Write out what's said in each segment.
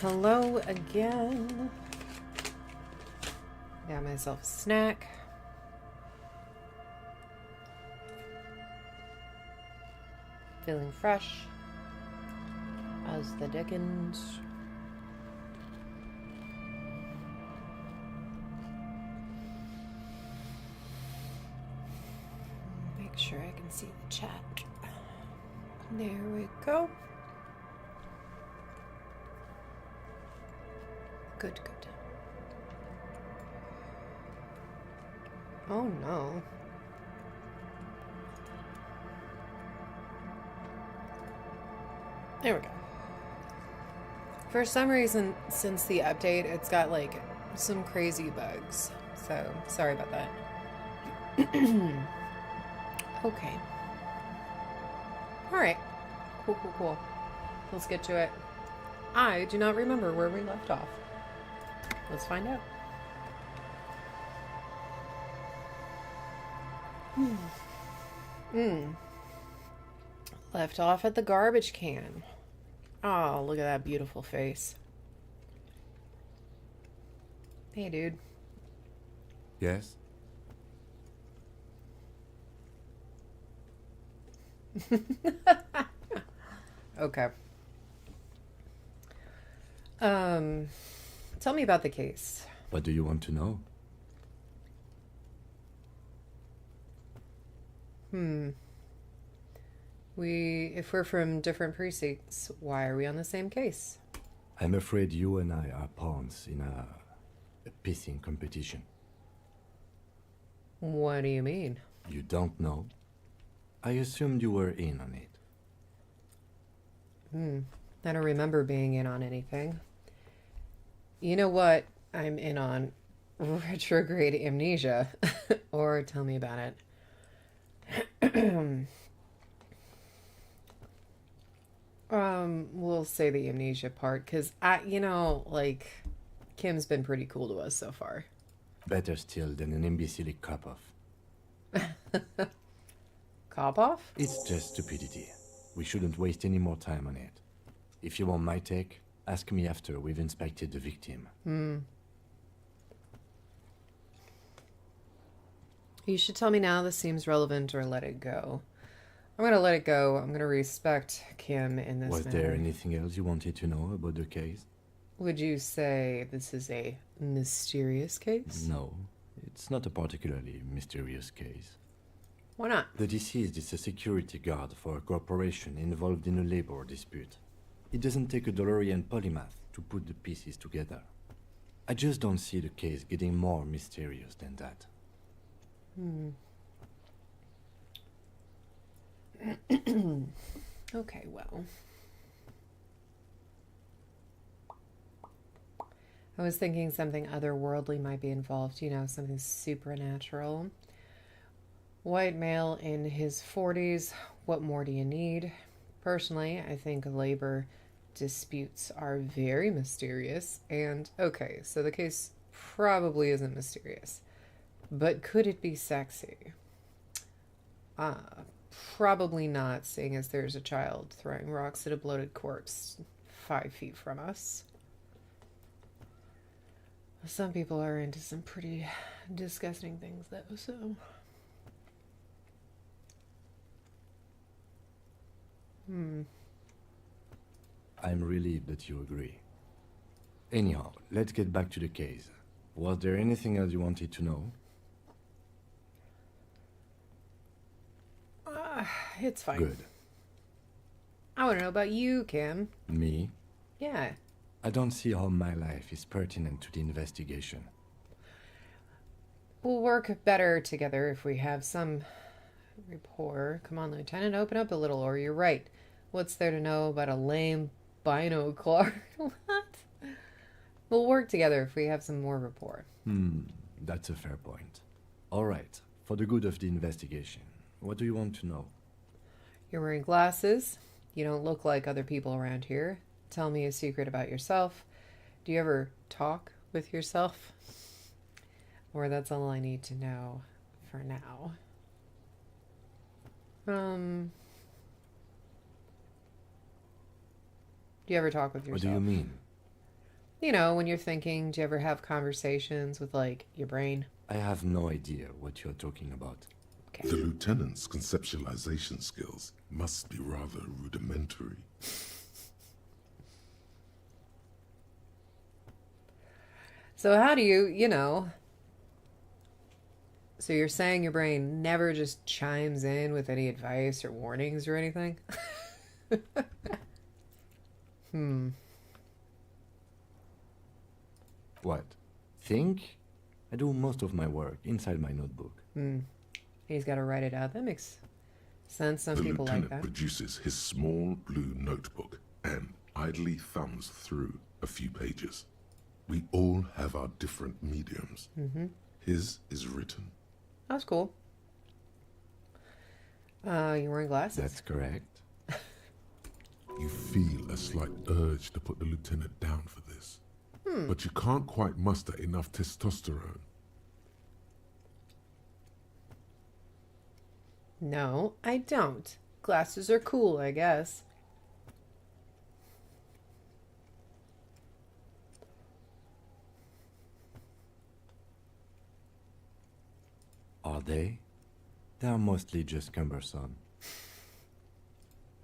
Hello again. Got myself a snack. Feeling fresh as the dickens. Make sure I can see the chat. There we go. Good, good. Oh no. There we go. For some reason, since the update, it's got like some crazy bugs. So, sorry about that. Okay. Alright. Cool, cool, cool. Let's get to it. I do not remember where we left off. Let's find out. Left off at the garbage can. Oh, look at that beautiful face. Hey, dude. Yes? Okay. Tell me about the case. What do you want to know? If we're from different precincts, why are we on the same case? I'm afraid you and I are pawns in a pissing competition. What do you mean? You don't know? I assumed you were in on it. I don't remember being in on anything. You know what I'm in on? Retrograde amnesia. Or tell me about it. We'll say the amnesia part, because Kim's been pretty cool to us so far. Better still than an imbecile cop-off. Cop-off? It's just stupidity. We shouldn't waste any more time on it. If you want my take, ask me after we've inspected the victim. You should tell me now this seems relevant, or let it go. I'm gonna let it go. I'm gonna respect Kim in this Was matter. there anything else you wanted to know about the case? Would you say this is a mysterious case? No, it's not a particularly mysterious case. Why not? The deceased is a security guard for a corporation involved in a labor dispute. It doesn't take a DeLorean polymath to put the pieces together. I just don't see the case getting more mysterious than that. Okay, well. I was thinking something otherworldly might be involved, something supernatural. White male in his 40s, what more do you need? Personally, I think labor disputes are very mysterious, and okay, so the case probably isn't mysterious. But could it be sexy? Probably not, seeing as there's a child throwing rocks at a bloated corpse 5 feet from us. Some people are into some pretty disgusting things, though, so... I'm relieved that you agree. Anyhow, let's get back to the case. Was there anything else you wanted to know? It's fine. Good. I want to know about you, Kim. Me? Yeah. I don't see how my life is pertinent to the investigation. We'll work better together if we have some rapport. Come on, Lieutenant, open up a little, or you're right. What's there to know about a lame binocular? What? We'll work together if we have some more rapport. That's a fair point. All right, for the good of the investigation, what do you want to know? You're wearing glasses. You don't look like other people around here. Tell me a secret about yourself. Do you ever talk with yourself? Or that's all I need to know for now. Do you ever talk with yourself? What do you mean? You know, when you're thinking, do you ever have conversations with, like, your brain? I have no idea what you're talking about. Okay. The lieutenant's conceptualization skills must be rather rudimentary. So how do you. So you're saying your brain never just chimes in with any advice or warnings or anything? What? Think? I do most of my work inside my notebook. He's got to write it out. That makes sense. Some The people like lieutenant that. produces his small blue notebook and idly thumbs through a few pages. We all have our different mediums. His is written. That's cool. You're wearing glasses. That's correct. You feel a slight urge to put the lieutenant down for this. But you can't quite muster enough testosterone. No, I don't. Glasses are cool, I guess. Are they? They are mostly just cumbersome.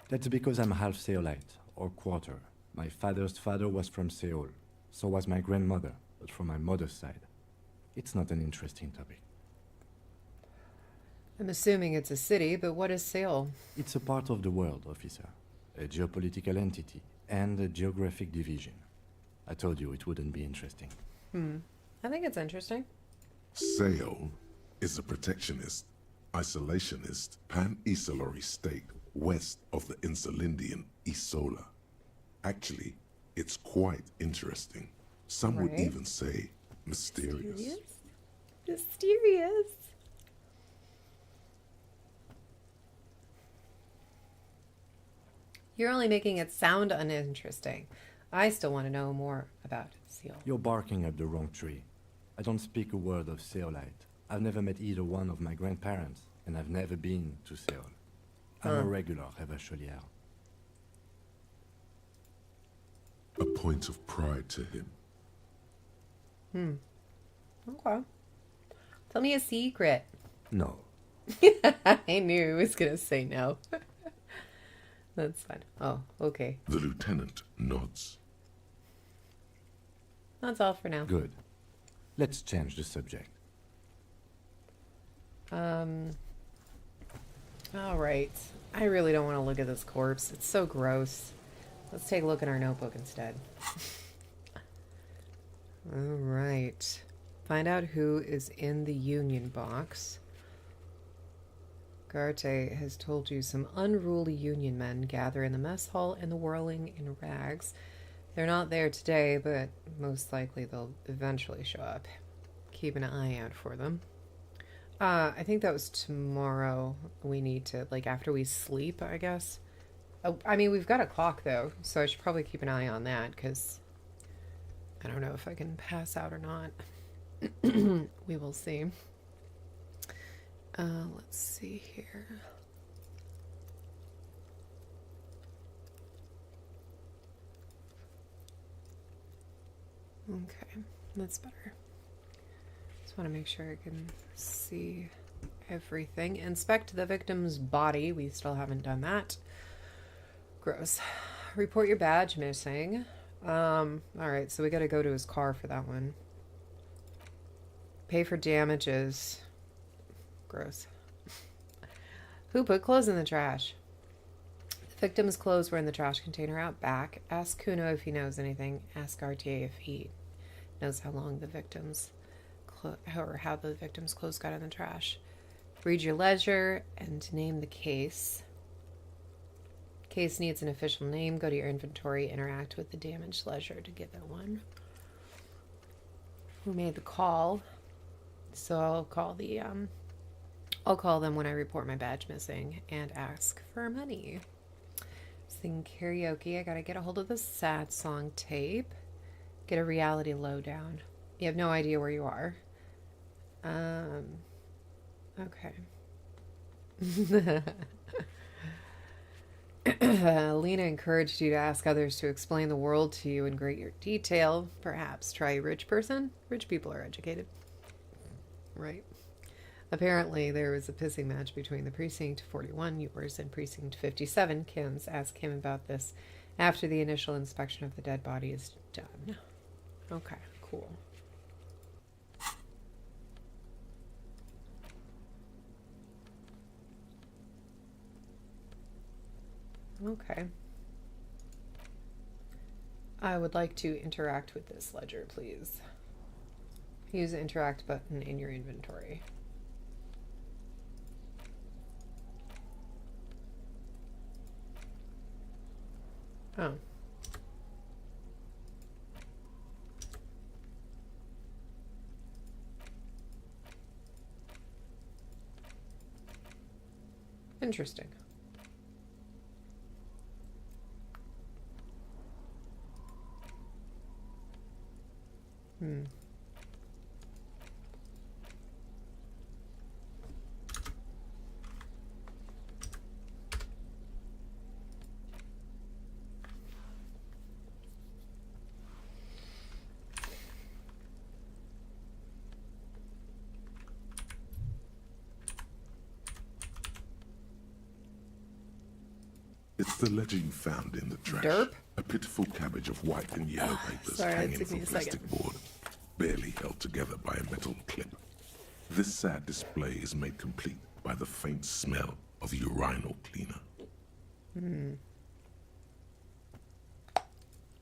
That's because I'm half Seolite, or quarter. My father's father was from Seoul. So was my grandmother, but from my mother's side. It's not an interesting topic. I'm assuming it's a city, but what is Seoul? It's a part of the world, officer. A geopolitical entity and a geographic division. I told you it wouldn't be interesting. I think it's interesting. Seoul is a protectionist, isolationist, pan-Isolari state west of the insulindian Isola. Actually, it's quite interesting. Some would Right. even say mysterious. Mysterious. You're only making it sound uninteresting. I still want to know more about Seoul. You're barking up the wrong tree. I don't speak a word of Seolite. I've never met either one of my grandparents, and I've never been to Seoul. I'm a regular Revacholière. A point of pride to him. Okay. Tell me a secret. No. I knew he was going to say no. That's fine. Oh, okay. The lieutenant nods. That's all for now. Good. Let's change the subject. All right. I really don't want to look at this corpse. It's so gross. Let's take a look at our notebook instead. All right. Find out who is in the union box. Garte has told you some unruly union men gather in the mess hall and the whirling in rags. They're not there today, but most likely they'll eventually show up. Keep an eye out for them. I think that was tomorrow. We need to, like, after we sleep, I guess. Oh, I mean, we've got a clock, though, so I should probably keep an eye on that, because I don't know if I can pass out or not. We will see. Let's see here. Okay, that's better. Just want to make sure I can see everything. Inspect the victim's body. We still haven't done that. Gross. Report your badge missing. Alright, so we gotta go to his car for that one. Pay for damages. Gross. Who put clothes in the trash? The victim's clothes were in the trash container out back. Ask Kuno if he knows anything. Ask RTA if he knows how long the victim's how the victim's clothes got in the trash. Read your ledger and name the case. Case needs an official name. Go to your inventory. Interact with the damaged ledger to get that one. Who made the call? So I'll call them when I report my badge missing and ask for money. Sing karaoke. I gotta get a hold of the sad song tape. Get a reality lowdown. You have no idea where you are. Okay. Lena encouraged you to ask others to explain the world to you in greater detail. Perhaps try a rich person. Rich people are educated. Right. Apparently, there was a pissing match between the Precinct 41, yours, and Precinct 57, Kim's. Ask him about this after the initial inspection of the dead body is done. Okay, cool. Okay. I would like to interact with this ledger, please. Use the interact button in your inventory. Oh. Interesting. Hmm. It's the ledger you found in the trash. Derp? A pitiful cabbage of white and yellow papers Sorry, that hanging took me from a plastic second. board, barely held together by a metal clip. This sad display is made complete by the faint smell of urinal cleaner.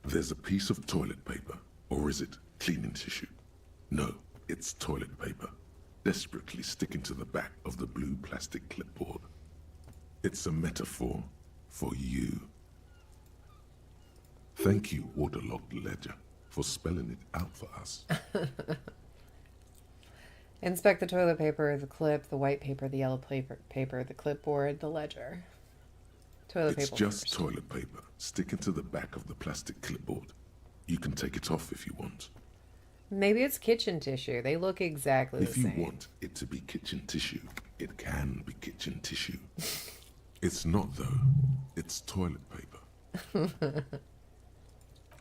There's a piece of toilet paper, or is it cleaning tissue? No, it's toilet paper, desperately sticking to the back of the blue plastic clipboard. It's a metaphor for you. Thank you, waterlogged ledger, for spelling it out for us. Inspect the toilet paper, the clip, the white paper, the yellow paper, the clipboard, the ledger. Toilet It's paper just first. toilet paper sticking to the back of the plastic clipboard. You can take it off if you want. Maybe it's kitchen tissue. They look exactly the If you same. want it to be kitchen tissue, it can be kitchen tissue. It's not, though. It's toilet paper.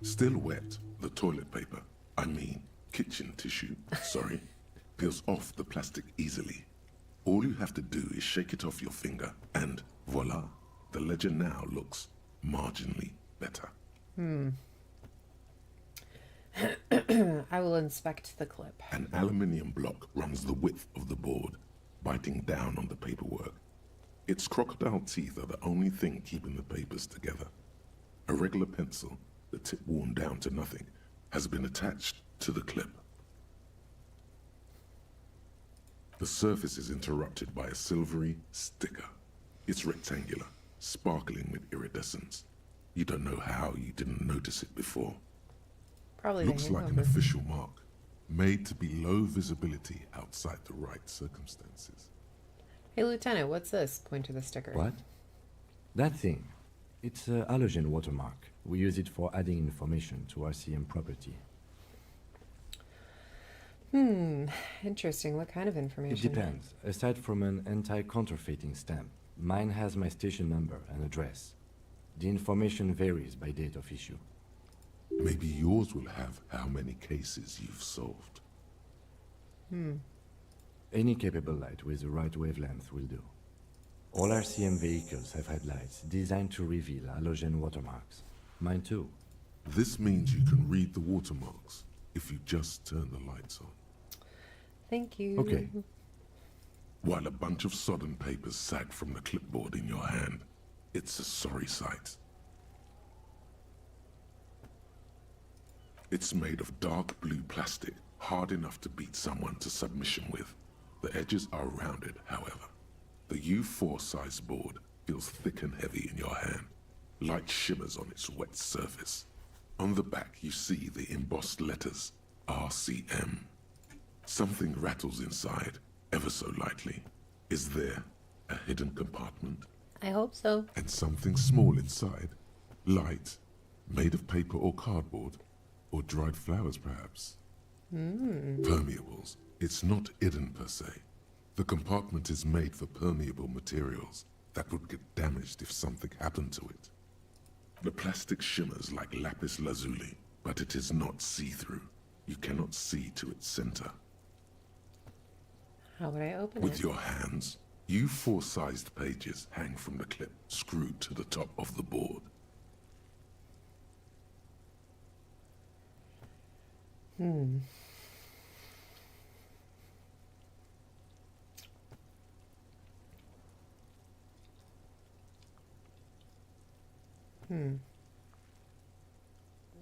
Still wet, the toilet paper, kitchen tissue, sorry, peels off the plastic easily. All you have to do is shake it off your finger, and voila, the ledger now looks marginally better. I will inspect the clip. An aluminium block runs the width of the board, biting down on the paperwork. Its crocodile teeth are the only thing keeping the papers together. A regular pencil, the tip worn down to nothing, has been attached to the clip. The surface is interrupted by a silvery sticker. It's rectangular, sparkling with iridescence. You don't know how you didn't notice it before. Probably Looks the like an hangover. official mark, made to be low visibility outside the right circumstances. Hey, Lieutenant, what's this? Point to the sticker. What? That thing. It's a halogen watermark. We use it for adding information to RCM property. Interesting. What kind of It information? depends. Aside from an anti-counterfeiting stamp, mine has my station number and address. The information varies by date of issue. Maybe yours will have how many cases you've solved. Any capable light with the right wavelength will do. All RCM vehicles have headlights designed to reveal halogen watermarks. Mine too. This means you can read the watermarks if you just turn the lights on. Thank you. Okay. While a bunch of sodden papers sag from the clipboard in your hand, it's a sorry sight. It's made of dark blue plastic, hard enough to beat someone to submission with. The edges are rounded, however. The U4 size board feels thick and heavy in your hand. Light shimmers on its wet surface. On the back you see the embossed letters, RCM. Something rattles inside, ever so lightly. Is there a hidden compartment? I hope so. And something small inside, light, made of paper or cardboard, or dried flowers perhaps. Permeables. It's not hidden per se. The compartment is made for permeable materials that would get damaged if something happened to it. The plastic shimmers like lapis lazuli, but it is not see-through. You cannot see to its center. How would I open With it? your hands, U4 sized pages hang from the clip screwed to the top of the board.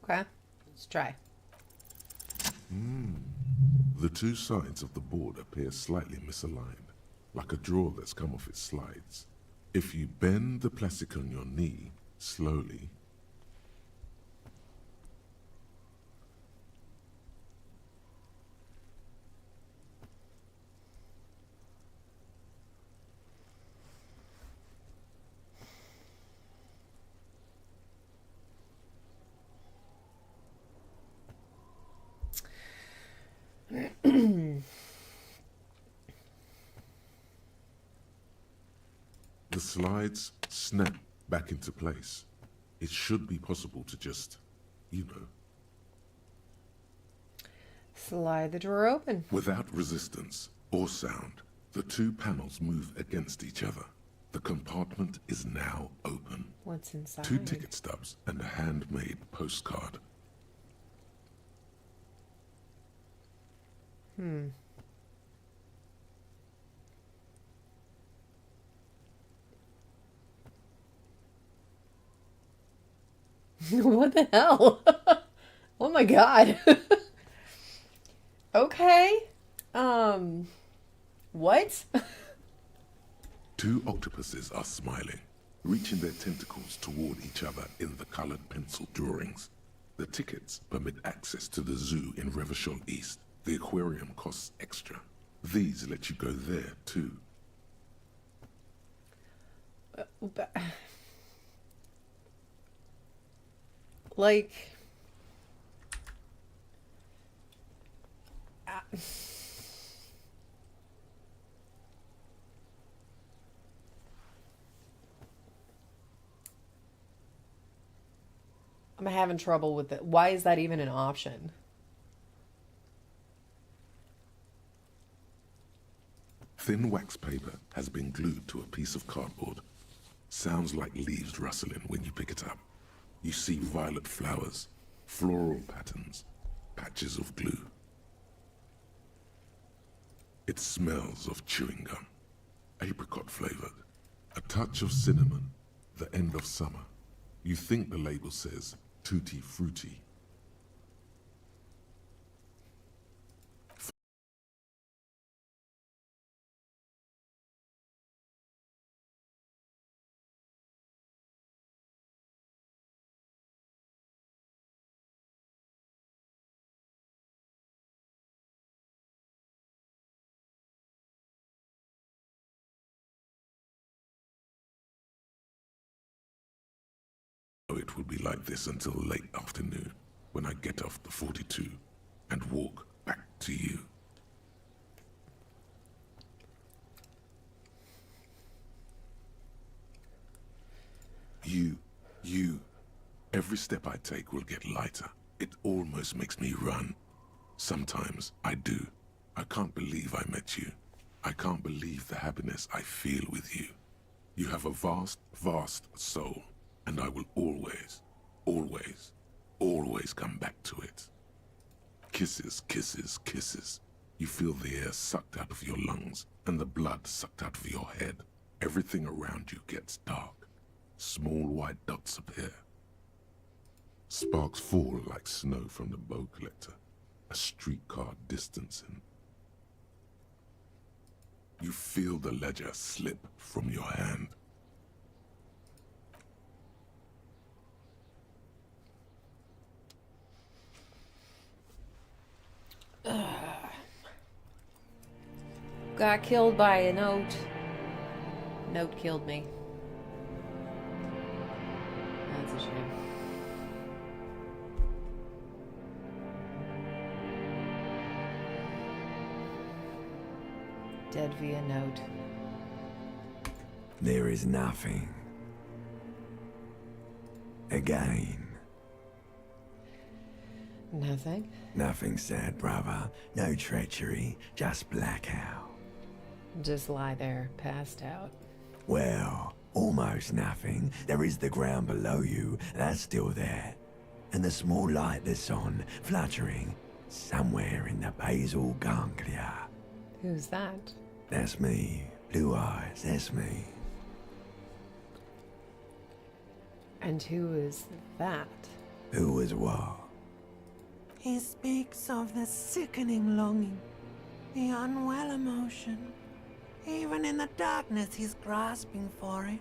Okay, let's try. The two sides of the board appear slightly misaligned, like a drawer that's come off its slides. If you bend the plastic on your knee slowly, the slides snap back into place. It should be possible to just, Slide the drawer open. without resistance or sound, the two panels move against each other. The compartment is now open. What's inside? 2 ticket stubs and a handmade postcard. What the hell? Oh my god. Okay. What? 2 octopuses are smiling, reaching their tentacles toward each other in the colored pencil drawings. The tickets permit access to the zoo in Revachol East. The aquarium costs extra. These let you go there, too. Like... I'm having trouble with it. Why is that even an option? Thin wax paper has been glued to a piece of cardboard. Sounds like leaves rustling when you pick it up. You see violet flowers, floral patterns, patches of glue. It smells of chewing gum, apricot flavored, a touch of cinnamon, the end of summer. You think the label says tutti frutti. It will be like this until late afternoon, when I get off the 42 and walk back to you. Every step I take will get lighter. It almost makes me run. Sometimes I do. I can't believe I met you. I can't believe the happiness I feel with you. You have a vast, vast soul, and I will always, always, always come back to it. Kisses, kisses, kisses. You feel the air sucked out of your lungs and the blood sucked out of your head. Everything around you gets dark. Small white dots appear. Sparks fall like snow from the bow collector. A streetcar distancing. You feel the ledger slip from your hand. Got killed by a note. Note killed me. That's a shame. Dead via note. There is nothing. Again. Nothing. Nothing sad, brother. No treachery, just blackout. Just lie there, passed out. Well, almost nothing. There is the ground below you, that's still there. And the small light that's on, fluttering, somewhere in the basal ganglia. Who's that? That's me. Blue eyes, that's me. And who is that? Who was what? He speaks of the sickening longing, the unwell emotion. Even in the darkness, he's grasping for it.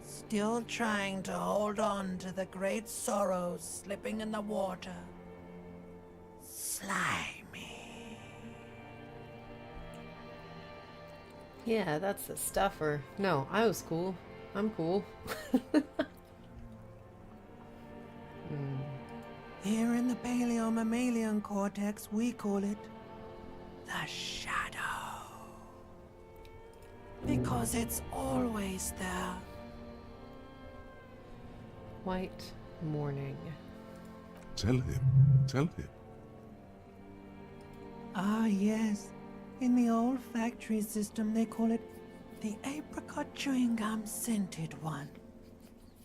Still trying to hold on to the great sorrows slipping in the water. Slimy. Yeah, that's the stuffer. No, I was cool. I'm cool. Here in the paleo-mammalian cortex, we call it the shadow. Because it's always there. White morning. Tell him. Tell him. Ah, yes. In the old factory system, they call it the apricot chewing gum scented one.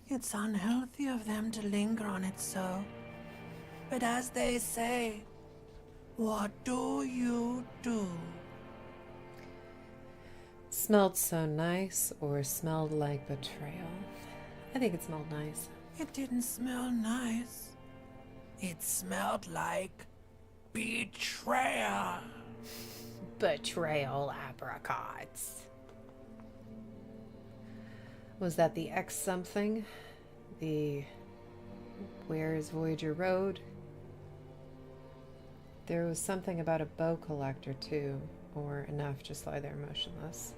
It's unhealthy of them to linger on it so. But as they say, what do you do? Smelled so nice or smelled like betrayal? I think it smelled nice. It didn't smell nice. It smelled like betrayal. Betrayal apricots. Was that the X something? The Where is Voyager Road? There was something about a bow collector too, or enough just lie there motionless.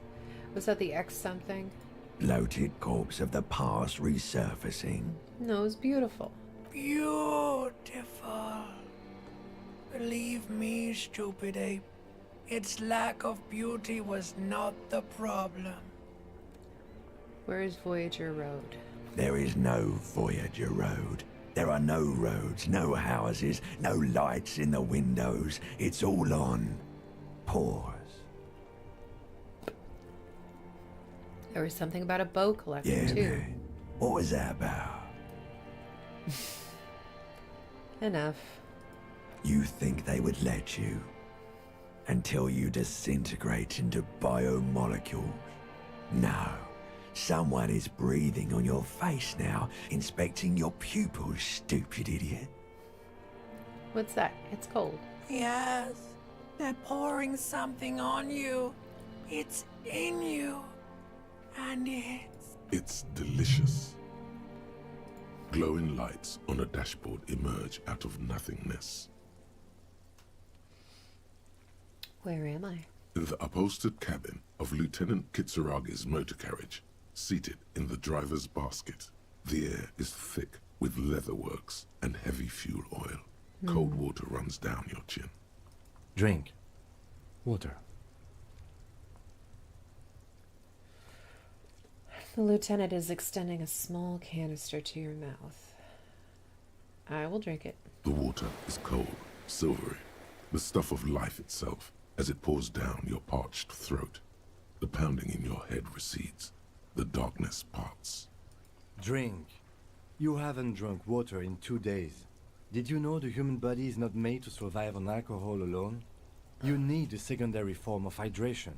Was that the X something? Bloated corpse of the past resurfacing. No, it was beautiful. Beautiful. Believe me, stupid ape, its lack of beauty was not the problem. Where is Voyager Road? There is no Voyager Road. There are no roads, no houses, no lights in the windows. It's all on pause. There was something about a bow collector Yeah, too. man. What was that about? Enough. You think they would let you? Until you disintegrate into biomolecules? No. Someone is breathing on your face now, inspecting your pupils, stupid idiot. What's that? It's cold. Yes, they're pouring something on you. It's in you. And It's delicious. Glowing lights on a dashboard emerge out of nothingness. Where am I? In the upholstered cabin of Lieutenant Kitsuragi's motor carriage, seated in the driver's basket. The air is thick with leatherworks and heavy fuel oil. Cold water runs down your chin. Drink. Water. The lieutenant is extending a small canister to your mouth. I will drink it. The water is cold, silvery, the stuff of life itself as it pours down your parched throat. The pounding in your head recedes. The darkness parts. Drink. You haven't drunk water in 2 days. Did you know the human body is not made to survive on alcohol alone? You need a secondary form of hydration.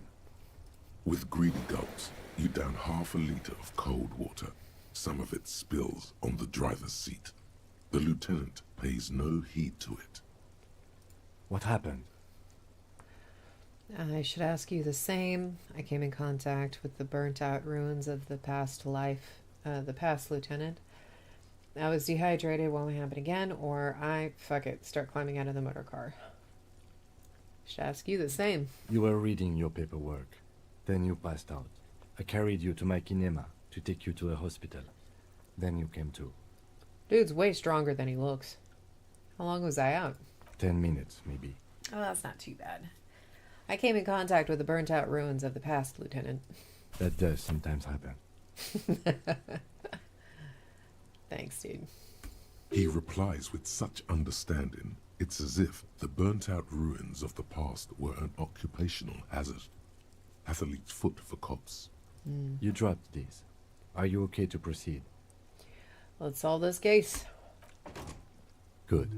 With greedy gulps, you down half a liter of cold water. Some of it spills on the driver's seat. The lieutenant pays no heed to it. What happened? I should ask you the same. I came in contact with the burnt-out ruins of the past life, the past lieutenant. I was dehydrated, won't happen again, or fuck it, start climbing out of the motor car. Should ask you the same. You were reading your paperwork. Then you passed out. I carried you to my kinema to take you to a hospital. Then you came to. Dude's way stronger than he looks. How long was I out? 10 minutes, maybe. Oh, that's not too bad. I came in contact with the burnt-out ruins of the past, Lieutenant. That does sometimes happen. Thanks, dude. He replies with such understanding, it's as if the burnt-out ruins of the past were an occupational hazard. Athlete's foot for cops. You dropped these. Are you okay to proceed? Let's solve this case. Good.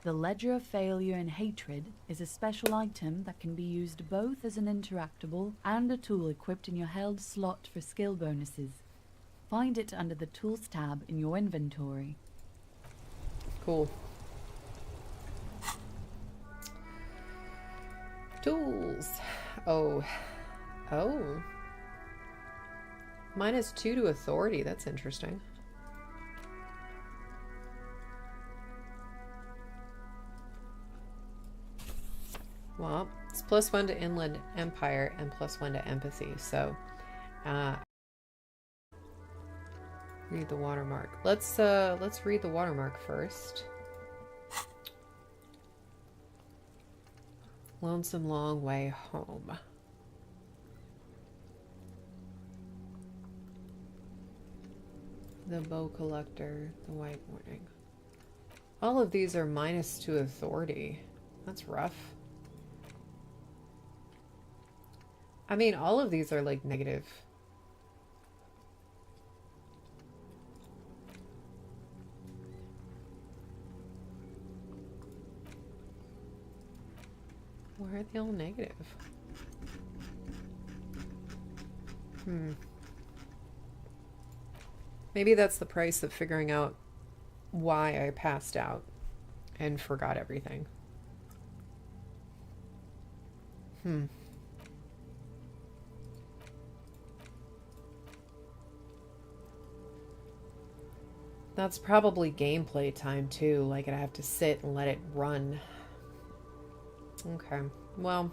The Ledger of Failure and Hatred is a special item that can be used both as an interactable and a tool equipped in your held slot for skill bonuses. Find it under the Tools tab in your inventory. Cool. Tools. Oh. -2 to authority. That's interesting. Well, it's +1 to Inland Empire and +1 to Empathy. So, read the watermark. Let's read the watermark first. Lonesome Long Way Home. The Bow Collector, the White Warning. All of these are -2 authority. That's rough. I mean, all of these are like negative. Why are they all negative? Maybe that's the price of figuring out why I passed out and forgot everything. That's probably gameplay time too. Like I have to sit and let it run. Okay, well.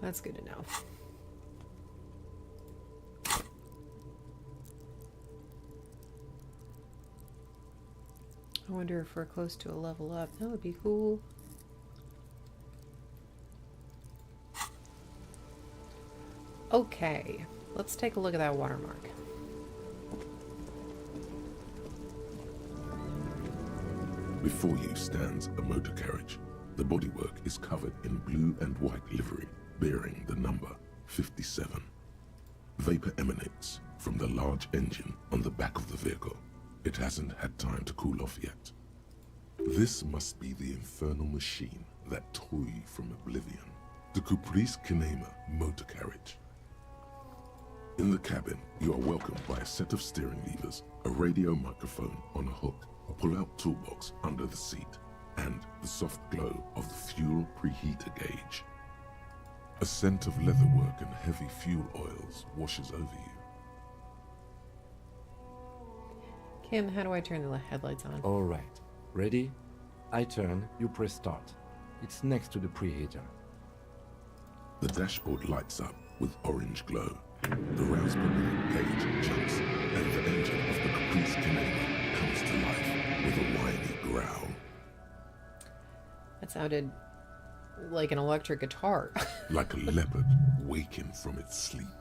That's good to know. I wonder if we're close to a level up. That would be cool. Okay, let's take a look at that watermark. Before you stands a motor carriage. The bodywork is covered in blue and white livery, bearing the number 57. Vapor emanates from the large engine on the back of the vehicle. It hasn't had time to cool off yet. This must be the infernal machine that tore you from oblivion. The Caprice Kinema motor carriage. In the cabin, you are welcomed by a set of steering levers, a radio microphone on a hook, a pull-out toolbox under the seat, and the soft glow of the fuel preheater gauge. A scent of leatherwork and heavy fuel oils washes over you. Kim, how do I turn the headlights on? All right. Ready? I turn, you press start. It's next to the preheater. The dashboard lights up with orange glow. The rouse permitting gauge jumps, and the engine of the Caprice Kinema comes to life with a whiny growl. That sounded like an electric guitar. Like a leopard waking from its sleep,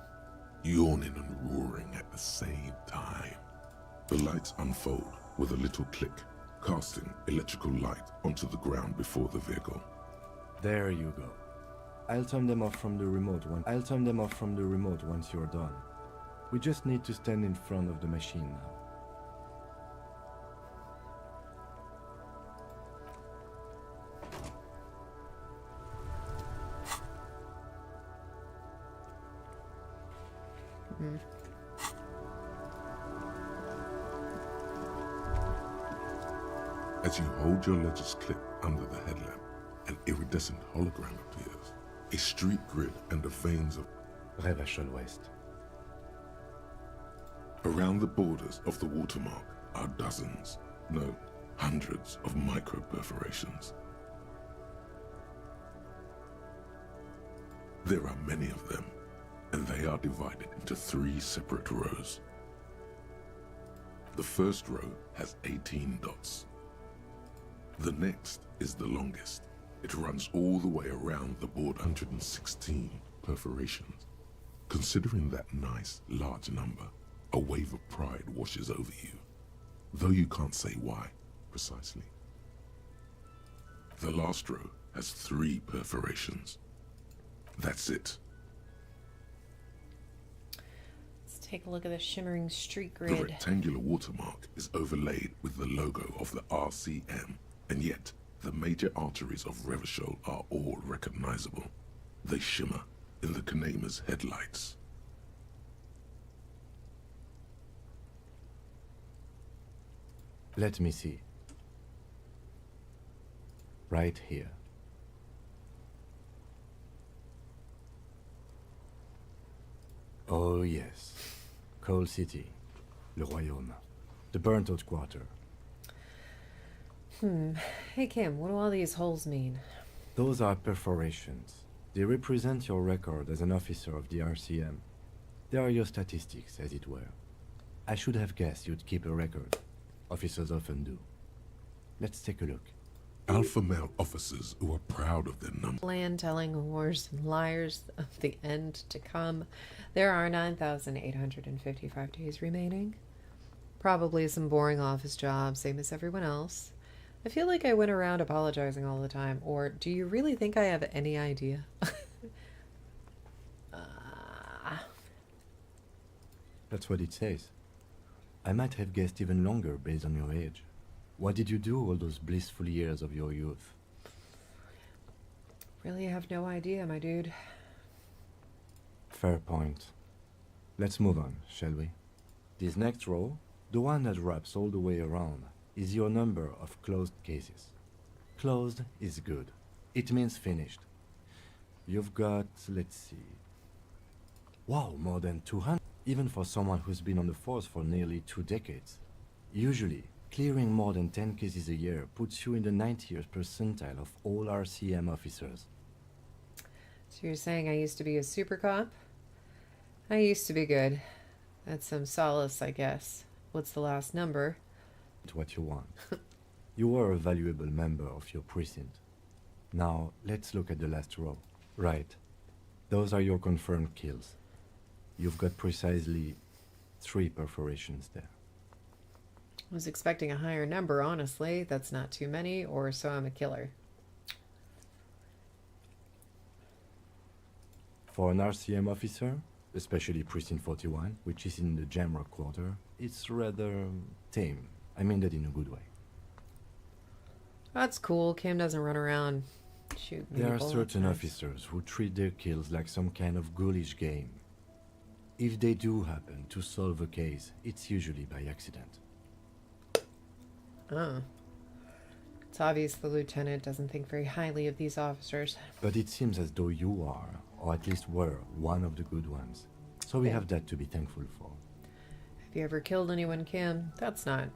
yawning and roaring at the same time. The lights unfold with a little click, casting electrical light onto the ground before the vehicle. There you go. I'll turn them off from the remote once you're done. We just need to stand in front of the machine now. As you hold your ledger's clip under the headlamp, an iridescent hologram appears. A street grid and the veins of Revachol West. around the borders of the watermark are dozens, no, hundreds of micro perforations. There are many of them, and they are divided into 3 separate rows. The first row has 18 dots. The next is the longest. It runs all the way around the border, 116 perforations. Considering that nice, large number, a wave of pride washes over you, though you can't say why precisely. The last row has 3 perforations. That's it. Let's take a look at the shimmering street The grid. rectangular watermark is overlaid with the logo of the RCM, and yet the major arteries of Revachol are all recognizable. They shimmer in the Kanema's headlights. Let me see. Right here. Oh yes. Coal City. Le Royaume. The burnt out quarter. Hey Kim, what do all these holes mean? Those are perforations. They represent your record as an officer of the RCM. They are your statistics, as it were. I should have guessed you'd keep a record. Officers often do. Let's take a look. Alpha male officers who are proud of their number. Land telling whores and liars of the end to come. There are 9,855 days remaining. Probably some boring office jobs, same as everyone else. I feel like I went around apologizing all the time. Or do you really think I have any idea? That's what it says. I might have guessed even longer based on your age. What did you do all those blissful years of your youth? Really have no idea, my dude. Fair point. Let's move on, shall we? This next row, the one that wraps all the way around, is your number of closed cases. Closed is good. It means finished. You've got, let's see... Wow, more than 200, even for someone who's been on the force for nearly 2 decades. Usually, clearing more than 10 cases a year puts you in the 90th percentile of all RCM officers. So you're saying I used to be a super cop? I used to be good. That's some solace, I guess. What's the last number? It's what you want. You were a valuable member of your precinct. Now, let's look at the last row. Right. Those are your confirmed kills. You've got precisely 3 perforations there. I was expecting a higher number, honestly. That's not too many, or so I'm a killer. For an RCM officer, especially Precinct 41, which is in the Jamrock quarter, it's rather tame. I mean that in a good way. That's cool. Kim doesn't run around shooting people. There are That's certain nice. officers who treat their kills like some kind of ghoulish game. If they do happen to solve a case, it's usually by accident. Oh. It's obvious the lieutenant doesn't think very highly of these officers. But it seems as though you are, or at least were, one of the good ones. So we Yeah. have that to be thankful for. Have you ever killed anyone, Kim? That's not a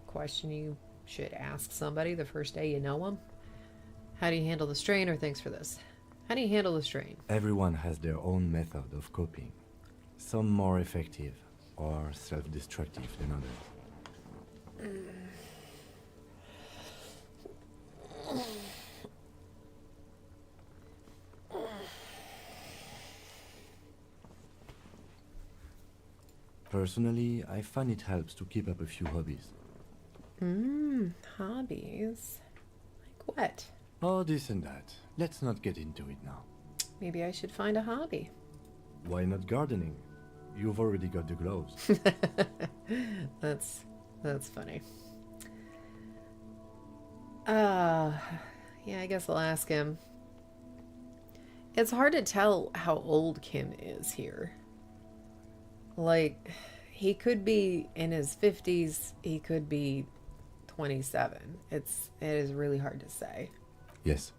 question you should ask somebody the first day you know them. How do you handle the strain, or thanks for this? How do you handle the strain? Everyone has their own method of coping. Some more effective or self-destructive than others. Personally, I find it helps to keep up a few hobbies. Hobbies? Like what? Oh, this and that. Let's not get into it now. Maybe I should find a hobby. Why not gardening? You've already got the gloves. That's funny. Yeah, I guess I'll ask him. It's hard to tell how old Kim is here. Like, he could be in his 50s, he could be 27. It is really hard to say. Yes.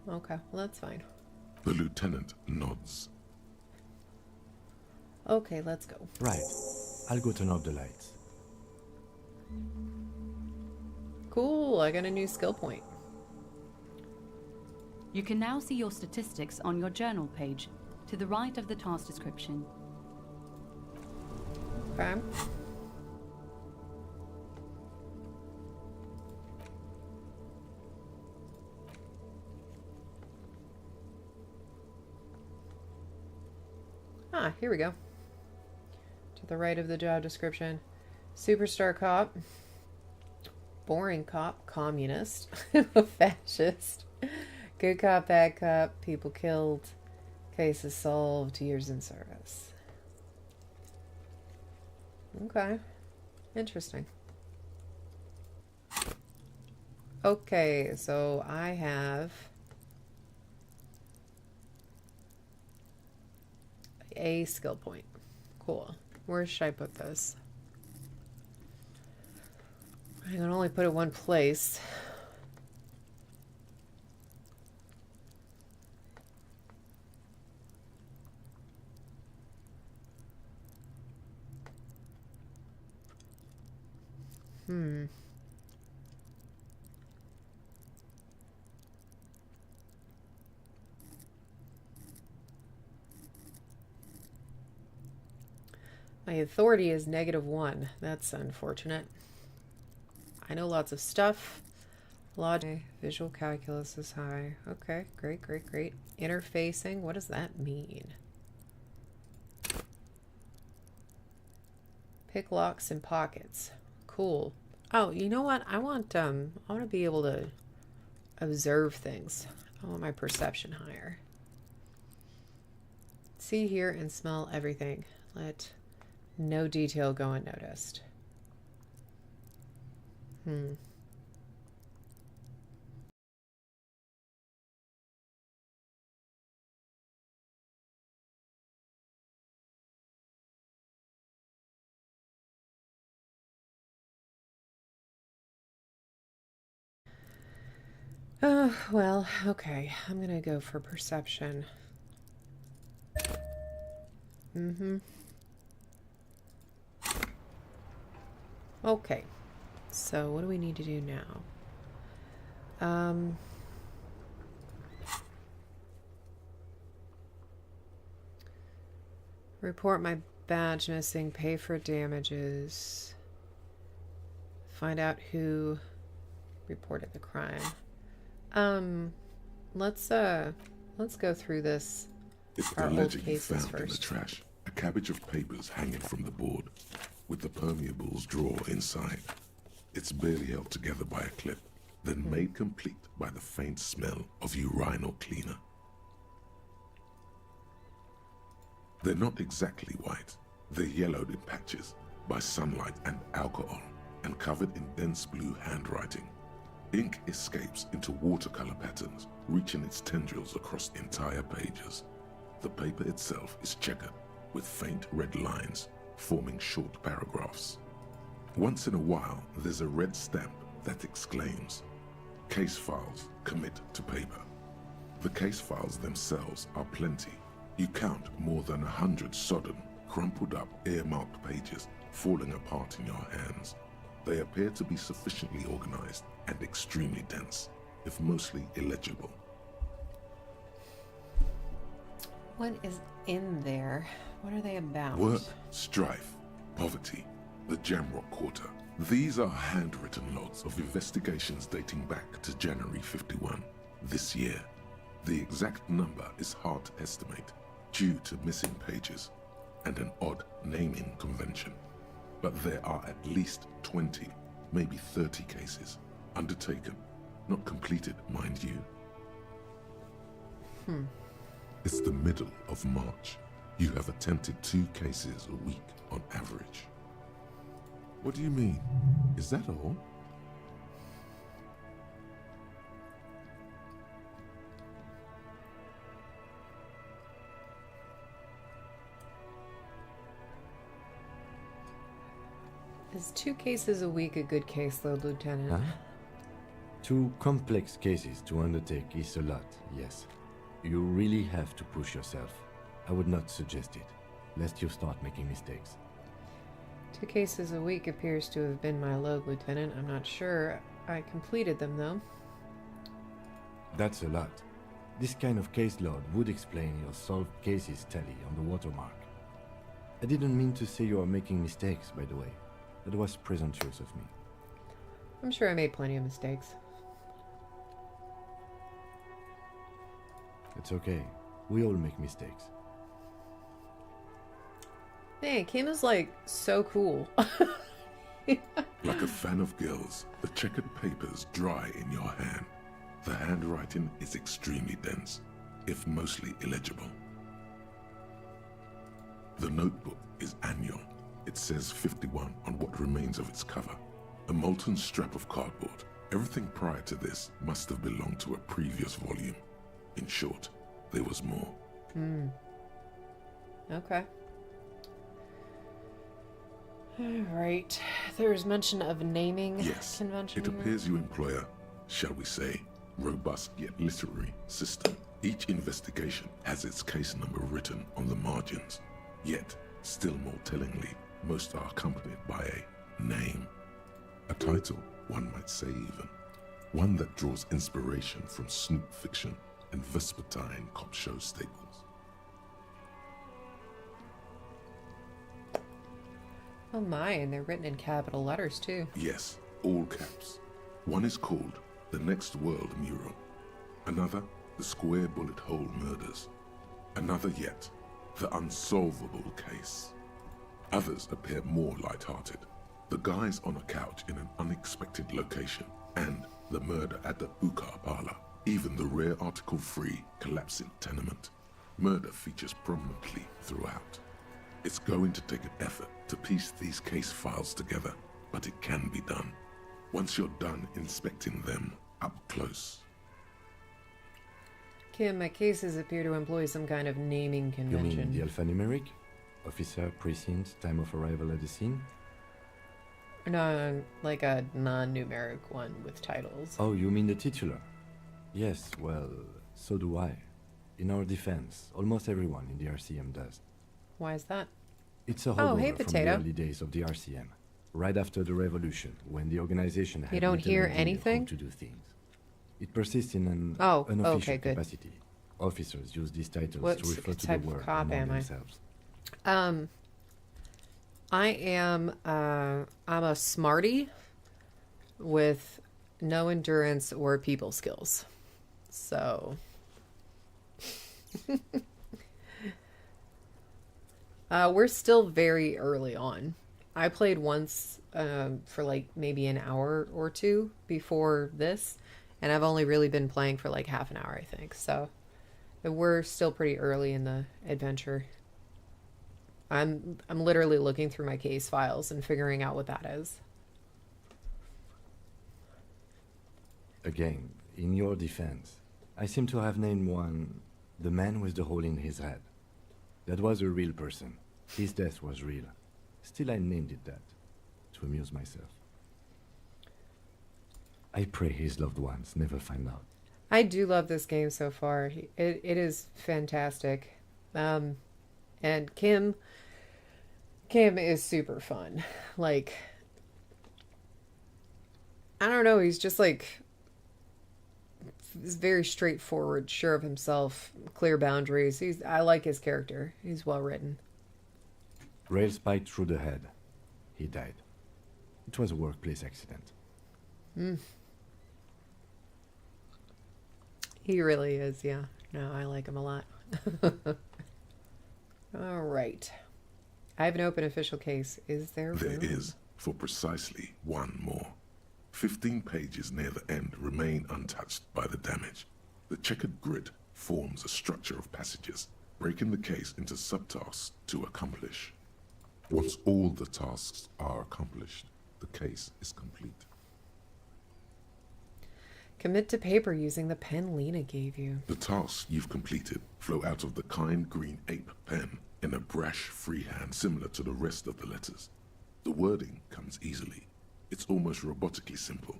Okay, well that's fine. The lieutenant nods. Okay, let's go. Right. I'll go turn off the lights. Cool, I got a new skill point. You can now see your statistics on your journal page, to the right of the task description. Okay. Here we go. To the right of the job description. Superstar cop. Boring cop. Communist. Fascist. Good cop, bad cop. People killed. Cases solved. Years in service. Okay. Interesting. Okay, so I have a skill point. Cool. Where should I put this? I can only put it one place. My authority is -1. That's unfortunate. I know lots of stuff. Logic, visual calculus is high. Okay, great, great, great. Interfacing, what does that mean? Pick locks and pockets. Cool. Oh, you know what? I want to be able to observe things. I want my perception higher. See, hear, and smell everything. Let no detail go unnoticed. Oh, well, okay. I'm gonna go for perception. Okay. So what do we need to do now? Report my badge missing, pay for damages. Find out who reported the crime. Let's go through this. It's Our the old ledger you cases found in the first. trash. A cabbage of papers hanging from the board, with the permeables drawer inside. It's barely held together by a clip, then made complete by the faint smell of urinal cleaner. They're not exactly white. They're yellowed in patches by sunlight and alcohol, and covered in dense blue handwriting. Ink escapes into watercolor patterns, reaching its tendrils across entire pages. The paper itself is checkered, with faint red lines, forming short paragraphs. Once in a while, there's a red stamp that exclaims, "Case files, commit to paper." The case files themselves are plenty. You count more than 100 sodden, crumpled up, earmarked pages falling apart in your hands. They appear to be sufficiently organized and extremely dense, if mostly illegible. What is in there? What are they about? Work, strife, poverty, the Jamrock Quarter. These are handwritten logs of investigations dating back to January 51, this year. The exact number is hard to estimate due to missing pages and an odd naming convention. But there are at least 20, maybe 30 cases undertaken, not completed, mind you, It's the middle of March. You have attempted 2 cases a week on average. What do you mean? Is that all? Is 2 cases a week a good caseload, Lieutenant? Huh? 2 complex cases to undertake is a lot, yes. You really have to push yourself. I would not suggest it, lest you start making mistakes. 2 cases a week appears to have been my load, Lieutenant. I'm not sure I completed them, though. That's a lot. This kind of caseload would explain your solved cases tally on the watermark. I didn't mean to say you are making mistakes, by the way. That was presumptuous of me. I'm sure I made plenty of mistakes. It's okay. We all make mistakes. Man, Kim is like so cool. Like a fan of girls, the checkered papers dry in your hand. The handwriting is extremely dense, if mostly illegible. The notebook is annual. It says 51 on what remains of its cover. A molten strap of cardboard. Everything prior to this must have belonged to a previous volume. In short, there was more. Okay. Alright. There's mention of naming Yes, convention it here. appears you employ a, shall we say, robust yet literary system. Each investigation has its case number written on the margins. Yet, still more tellingly, most are accompanied by a name. A title, one might say even. One that draws inspiration from snoop fiction and vespertine cop show staples. Oh my, and they're written in capital letters too. Yes, all caps. One is called The Next World Mural. Another, The Square Bullet Hole Murders. Another yet, The Unsolvable Case. Others appear more light-hearted. The guys on a couch in an unexpected location, and the murder at the hookah parlor. Even the rare article-free collapsing tenement. Murder features prominently throughout. It's going to take an effort to piece these case files together, but it can be done. Once you're done inspecting them up close. Kim, my cases appear to employ some kind of naming You convention. mean the alphanumeric? Officer, precinct, time of arrival at the scene? No, like a non-numeric one with titles. Oh, you mean the titular? Yes, well, so do I. In our defense, almost everyone in the RCM does. Why is that? It's a Oh, holdover hey, from the Potato. early days of the RCM, right after the revolution, when the organization had don't little hear idea anything? how to do things. It persists in an Oh, unofficial okay, good. capacity. Officers use these titles What to refer to the type of work cop among am I? themselves. I am, I'm a smarty with no endurance or people skills. So, we're still very early on. I played once for like maybe an hour or two before this, and I've only really been playing for like half an hour, I think. So, we're still pretty early in the adventure. I'm literally looking through my case files and figuring out what that is. Again, in your defense, I seem to have named one the man with the hole in his head. That was a real person. His death was real. Still, I named it that, to amuse myself. I pray his loved ones never find out. I do love this game so far. It is fantastic. And Kim is super fun. Like, I don't know, he's just like, he's very straightforward, sure of himself, clear boundaries. I like his character. He's well written. Rail spiked through the head. He died. It was a workplace accident. He really is, yeah. No, I like him a lot. All right. I have an open official case. Is there room? There is, for precisely one more. 15 pages near the end remain untouched by the damage. The checkered grid forms a structure of passages, breaking the case into subtasks to accomplish. Once all the tasks are accomplished, the case is complete. Commit to paper using the pen Lena gave you. The tasks you've completed flow out of the kind green ape pen in a brash freehand similar to the rest of the letters. The wording comes easily. It's almost robotically simple,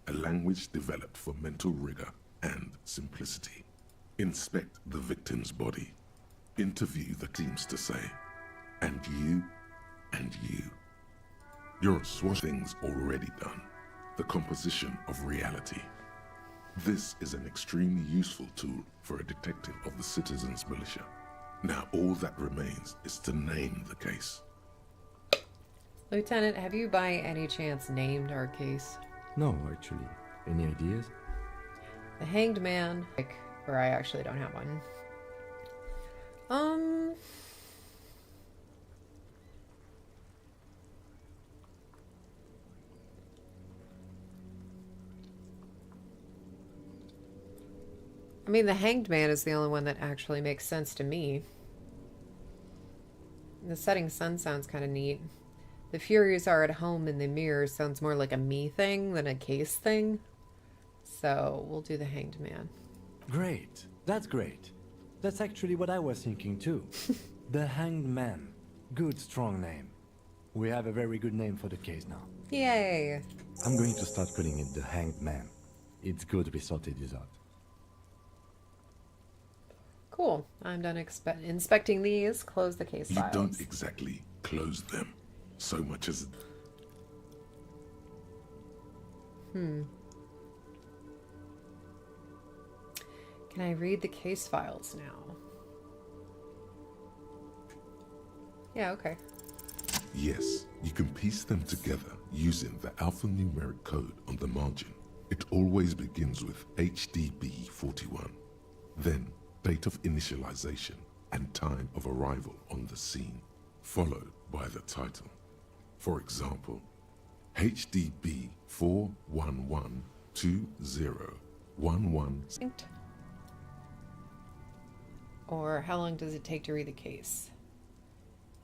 a language developed for mental rigor and simplicity. Inspect the victim's body. Interview the teams to say, and you, and you. Your SWAT things already done. The composition of reality. This is an extremely useful tool for a detective of the citizens' militia. Now all that remains is to name the case. Lieutenant, have you by any chance named our case? No, actually. Any ideas? The Hanged Man. Or I actually don't have one. I mean, the Hanged Man is the only one that actually makes sense to me. The setting sun sounds kind of neat. The Furies are at home in the mirror sounds more like a me thing than a case thing. So we'll do the Hanged Man. Great. That's great. That's actually what I was thinking too. The Hanged Man. Good, strong name. We have a very good name for the case now. Yay! I'm going to start calling it the Hanged Man. It's good we sorted this out. Cool. I'm done inspecting these. Close the case You files. don't exactly close them so much as... Can I read the case files now? Yeah, okay. Yes, you can piece them together using the alphanumeric code on the margin. It always begins with HDB 41, then date of initialization and time of arrival on the scene, followed by the title. For example, HDB 4112011. Or how long does it take to read the case?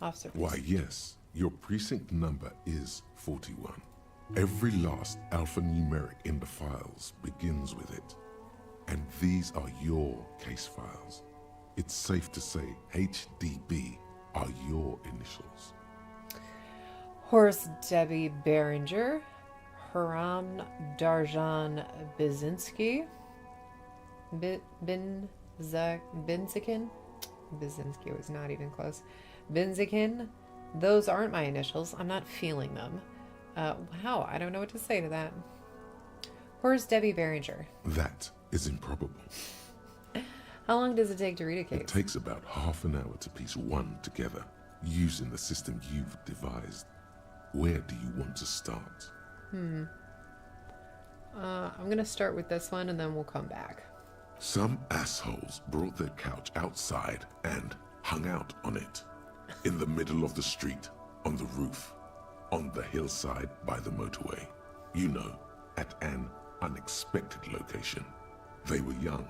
Officer. Why, yes, your precinct number is 41. Every last alphanumeric in the files begins with it. And these are your case files. It's safe to say HDB are your initials. Horace Debbie Behringer, Haram Darjan Bizinski, Binzikin? Bizinski was not even close. Binzikin, those aren't my initials. I'm not feeling them. Wow, I don't know what to say to that. Horace Debbie Behringer. That is improbable. How long does it take to read a case? It takes about half an hour to piece one together, using the system you've devised. Where do you want to start? I'm gonna start with this one and then we'll come back. Some assholes brought their couch outside and hung out on it. In the middle of the street, on the roof, on the hillside by the motorway. You know, at an unexpected location. They were young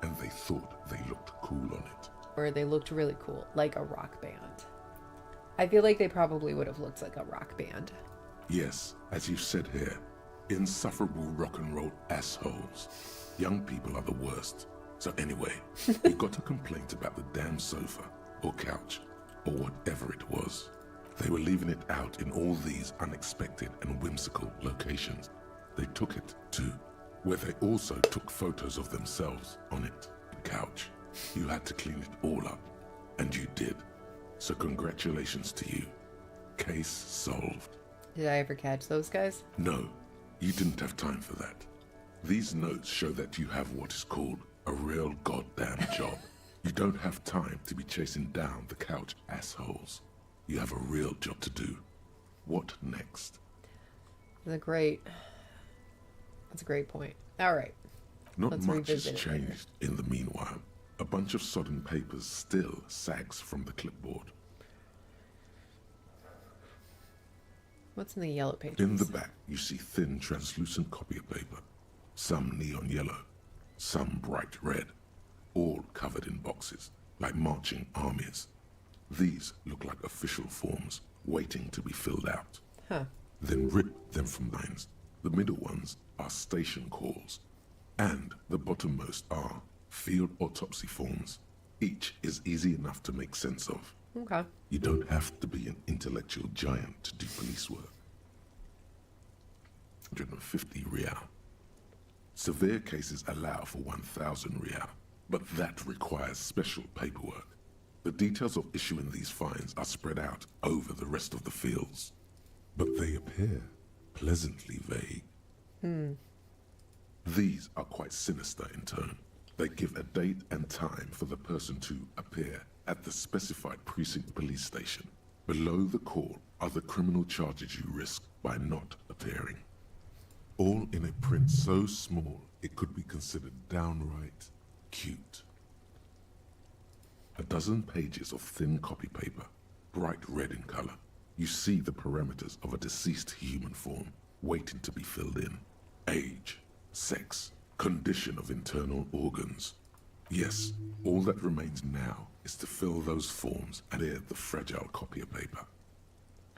and they thought they looked cool on it. Or they looked really cool, like a rock band. I feel like they probably would have looked like a rock band. Yes, as you said here, insufferable rock and roll assholes. Young people are the worst. So anyway, we got a complaint about the damn sofa, or couch, or whatever it was. They were leaving it out in all these unexpected and whimsical locations. They took it to where they also took photos of themselves on it. The couch. You had to clean it all up, and you did. So congratulations to you. Case solved. Did I ever catch those guys? No, you didn't have time for that. These notes show that you have what is called a real goddamn job. You don't have time to be chasing down the couch assholes. You have a real job to do. What next? That's a great point. All right. Not Let's much has revisit it later. changed in the meanwhile. A bunch of sodden papers still sags from the clipboard. What's in the yellow pages? In the back, you see thin, translucent copy of paper. Some neon yellow, some bright red. all covered in boxes, like marching armies. These look like official forms, waiting to be filled out. Huh. Then rip them from lines. The middle ones are station calls, and the bottommost are field autopsy forms. Each is easy enough to make sense of. Okay. You don't have to be an intellectual giant to do police work. 150 real. Severe cases allow for 1,000 real, but that requires special paperwork. The details of issuing these fines are spread out over the rest of the fields, but they appear pleasantly vague. These are quite sinister in turn. They give a date and time for the person to appear at the specified precinct police station. Below the call are the criminal charges you risk by not appearing. All in a print so small it could be considered downright cute. A dozen pages of thin copy paper, bright red in color. You see the parameters of a deceased human form waiting to be filled in. Age, sex, condition of internal organs. Yes, all that remains now is to fill those forms and add the fragile copy of paper.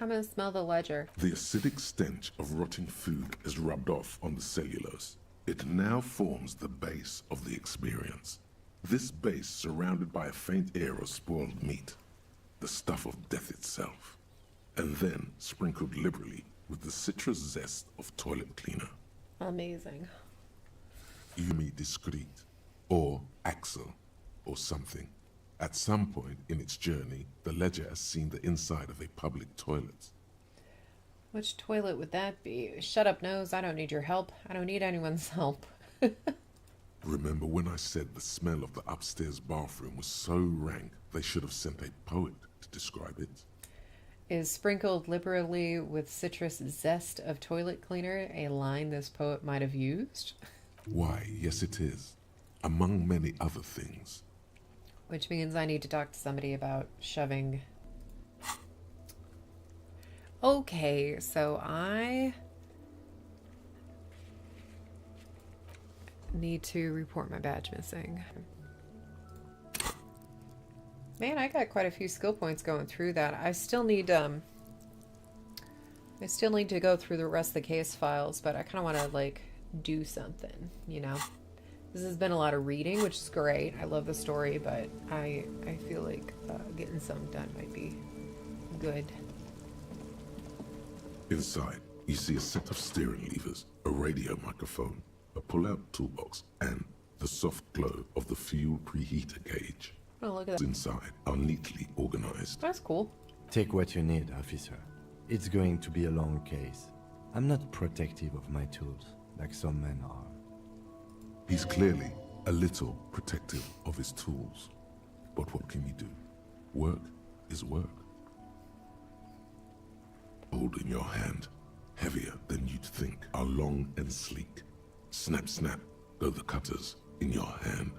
I'm gonna smell the ledger. The acidic stench of rotting food is rubbed off on the cellulose. It now forms the base of the experience. This base surrounded by a faint air of spoiled meat, the stuff of death itself, and then sprinkled liberally with the citrus zest of toilet cleaner. Amazing. Yumi discreet, or Axel, or something. At some point in its journey, the ledger has seen the inside of a public toilet. Which toilet would that be? Shut up, nose. I don't need your help. I don't need anyone's help. Remember when I said the smell of the upstairs bathroom was so rank they should have sent a poet to describe it? Is sprinkled liberally with citrus zest of toilet cleaner a line this poet might have used? Why, yes it is. Among many other things. Which means I need to talk to somebody about shoving. Okay, so I need to report my badge missing. Man, I got quite a few skill points going through that. I still need to go through the rest of the case files, but I kind of want to like do something, you know. This has been a lot of reading, which is great. I love the story, but I feel like getting something done might be good. Inside, you see a set of steering levers, a radio microphone, a pull-out toolbox, and the soft glow of the fuel preheater gauge. Oh, look at that. Inside are neatly organized. That's cool. Take what you need, officer. It's going to be a long case. I'm not protective of my tools, like some men are. He's clearly a little protective of his tools. But what can you do? Work is work. Hold in your hand, heavier than you'd think, are long and sleek. Snap, snap, go the cutters in your hand.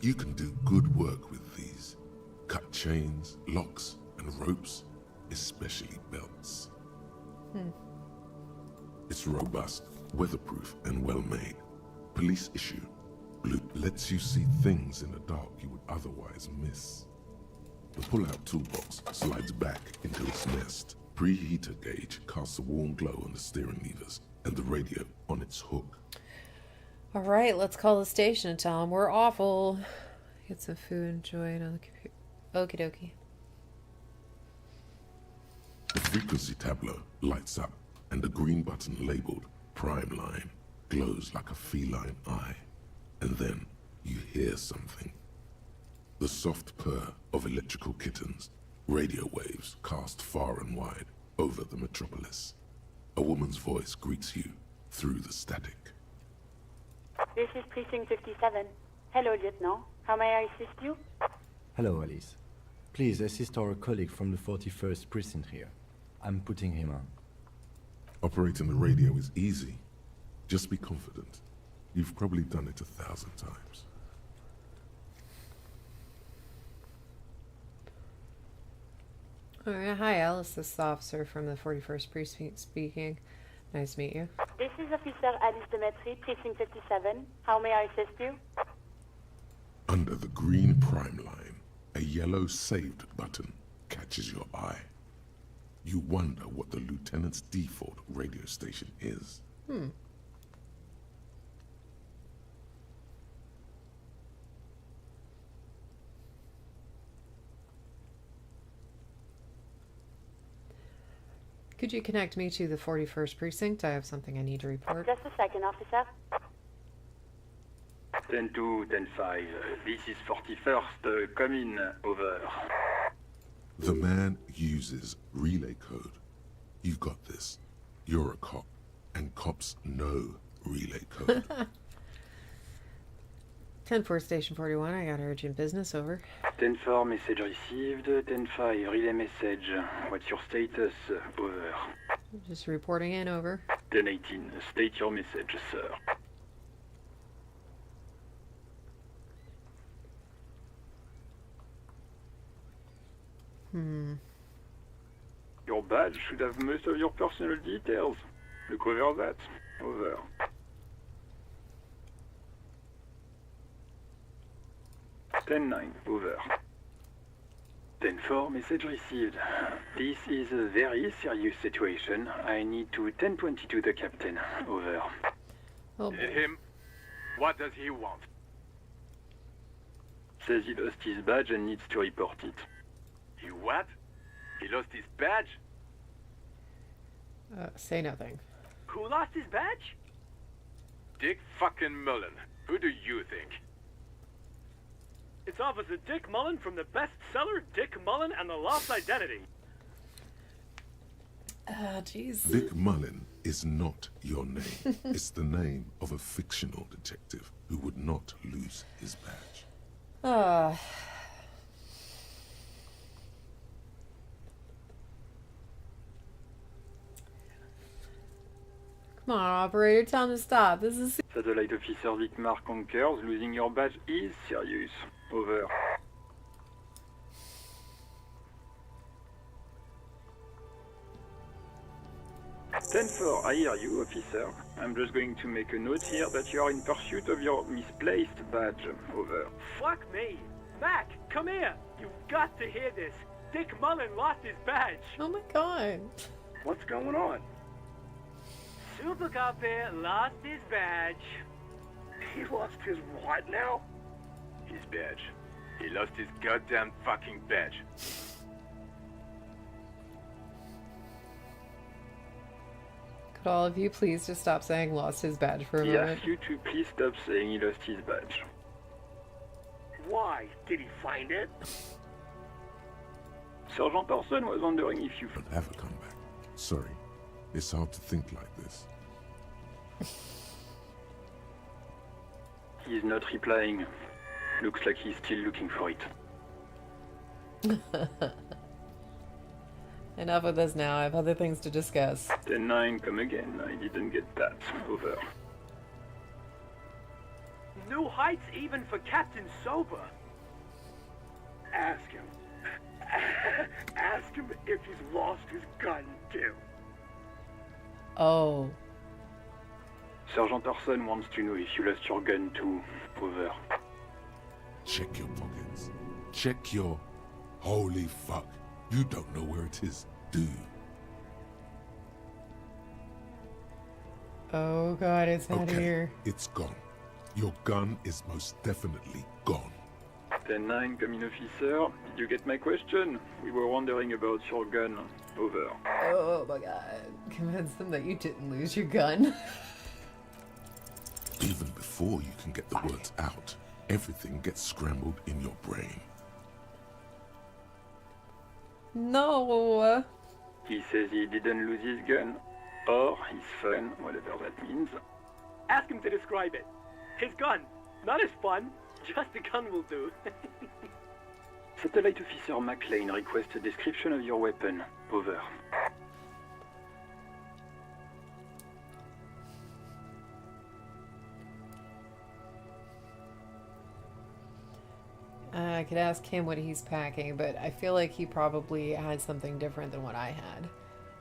You can do good work with these. Cut chains, locks, and ropes, especially belts. It's robust, weatherproof, and well-made. Police issue. Blue lets you see things in the dark you would otherwise miss. The pull-out toolbox slides back into its nest. Preheater gauge casts a warm glow on the steering levers and the radio on its hook. All right, let's call the station and tell them we're awful. Get some food, enjoy it on the computer. Okie dokie. The frequency tableau lights up and the green button labeled Prime Line glows like a feline eye. And then you hear something. The soft purr of electrical kittens, radio waves cast far and wide over the metropolis. A woman's voice greets you through the static. This is Precinct 57. Hello, Lieutenant. How may I assist you? Hello, Alice. Please assist our colleague from the 41st precinct here. I'm putting him on. Operating the radio is easy. Just be confident. You've probably done it 1,000 times. All right, hi, Alice. This is the officer from the 41st Precinct speaking. Nice to meet you. This is Officer Alice Demetri, Precinct 57. How may I assist you? Under the green prime line, a yellow saved button catches your eye. You wonder what the lieutenant's default radio station is. Could you connect me to the 41st Precinct? I have something I need to report. Just a second, officer. 10-2, 10-5. This is 41st. Come in. Over. The man uses relay code. You got this. You're a cop, and cops know relay code. 10-4, Station 41. I got urgent business. Over. 10-4, message received. 10-5, relay message. What's your status? Over. Just reporting in. Over. 10-18, state your message, sir. Your badge should have most of your personal details. Look over that. Over. 10-9, over. 10-4, message received. This is a very serious situation. I need to 10-22 the captain. Over. Oh, Him? What does he want? Says he lost his badge and needs to report it. He what? He lost his badge? say nothing. Who lost his badge? Dick fucking Mullen. Who do you think? It's Officer Dick Mullen from the bestseller Dick Mullen and the Lost Identity. Jeez. Dick Mullen is not your name. It's the name of a fictional detective who would not lose his badge. Come on, operator, tell him to stop. This is... Satellite Officer Dietmar concurs. Losing your badge is serious. Over. Ten four, I hear you, officer. I'm just going to make a note here that you are in pursuit of your misplaced badge. Over. Fuck me. Mac, come here. You've got to hear this. Dick Mullen lost his badge. Oh my god. What's going on? Super Cop here lost his badge. He lost his what now? His badge. He lost his goddamn fucking badge. Could all of you please just stop saying lost his badge for a He moment? asked you to please stop saying he lost his badge. Why? Did he find it? Sergeant Orson was wondering if you... Don't have a comeback. Sorry. It's hard to think like this. He's not replying. Looks like he's still looking for it. Enough of this now. I have other things to discuss. 10-9, come again. I didn't get that. Over. New heights even for Captain Sober. Ask him. Ask him if he's lost his gun, too. Oh. Sergeant Orson wants to know if you lost your gun, too. Over. Check your pockets. Check your... Holy fuck. You don't know where it is, do you? Oh god, it's not Okay, here. it's gone. Your gun is most definitely gone. 10-9, come in, officer. Did you get my question? We were wondering about your gun. Over. Oh my god. Convince them that you didn't lose your gun. Even before you can get the words out, everything gets scrambled in your brain. No. He says he didn't lose his gun. Or his fun, whatever that means. Ask him to describe it. His gun. Not his fun. Just the gun will do. Satellite Officer McLean requests a description of your weapon. Over. I could ask him what he's packing, but I feel like he probably had something different than what I had.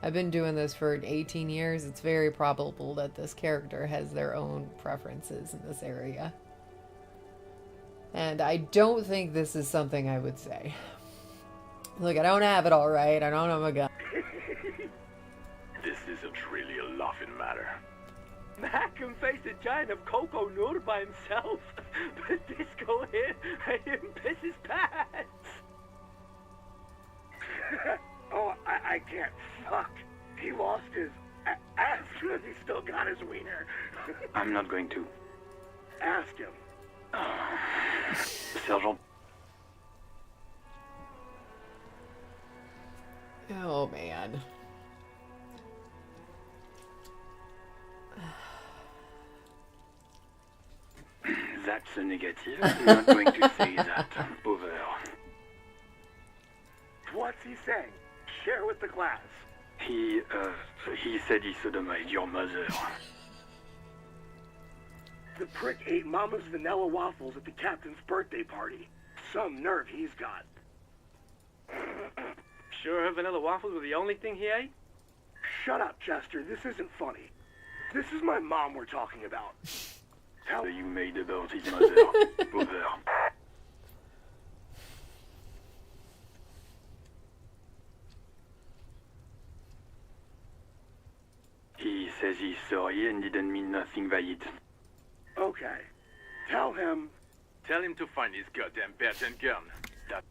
I've been doing this for 18 years. It's very probable that this character has their own preferences in this area. And I don't think this is something I would say. Look, I don't have it all right. I don't have a gun. This isn't really a laughing matter. Mac can face a giant of Coco Nur by himself, but Disco here made him piss his pants. Oh, I can't. Fuck. He lost his ass, but he still got his wiener. I'm not going to. Ask him. Sergeant. Oh, man. That's a negative. I'm not going to say that. Over. What's he saying? Share with the class. He said he sodomized your mother. The prick ate Mama's vanilla waffles at the captain's birthday party. Some nerve he's got. Sure her vanilla waffles were the only thing he ate? Shut up, Chester. This isn't funny. This is my mom we're talking about. Tell You made about his mother. Over. He says he's sorry and didn't mean nothing by it. Okay. Tell him. Tell him to find his goddamn badge and gun. That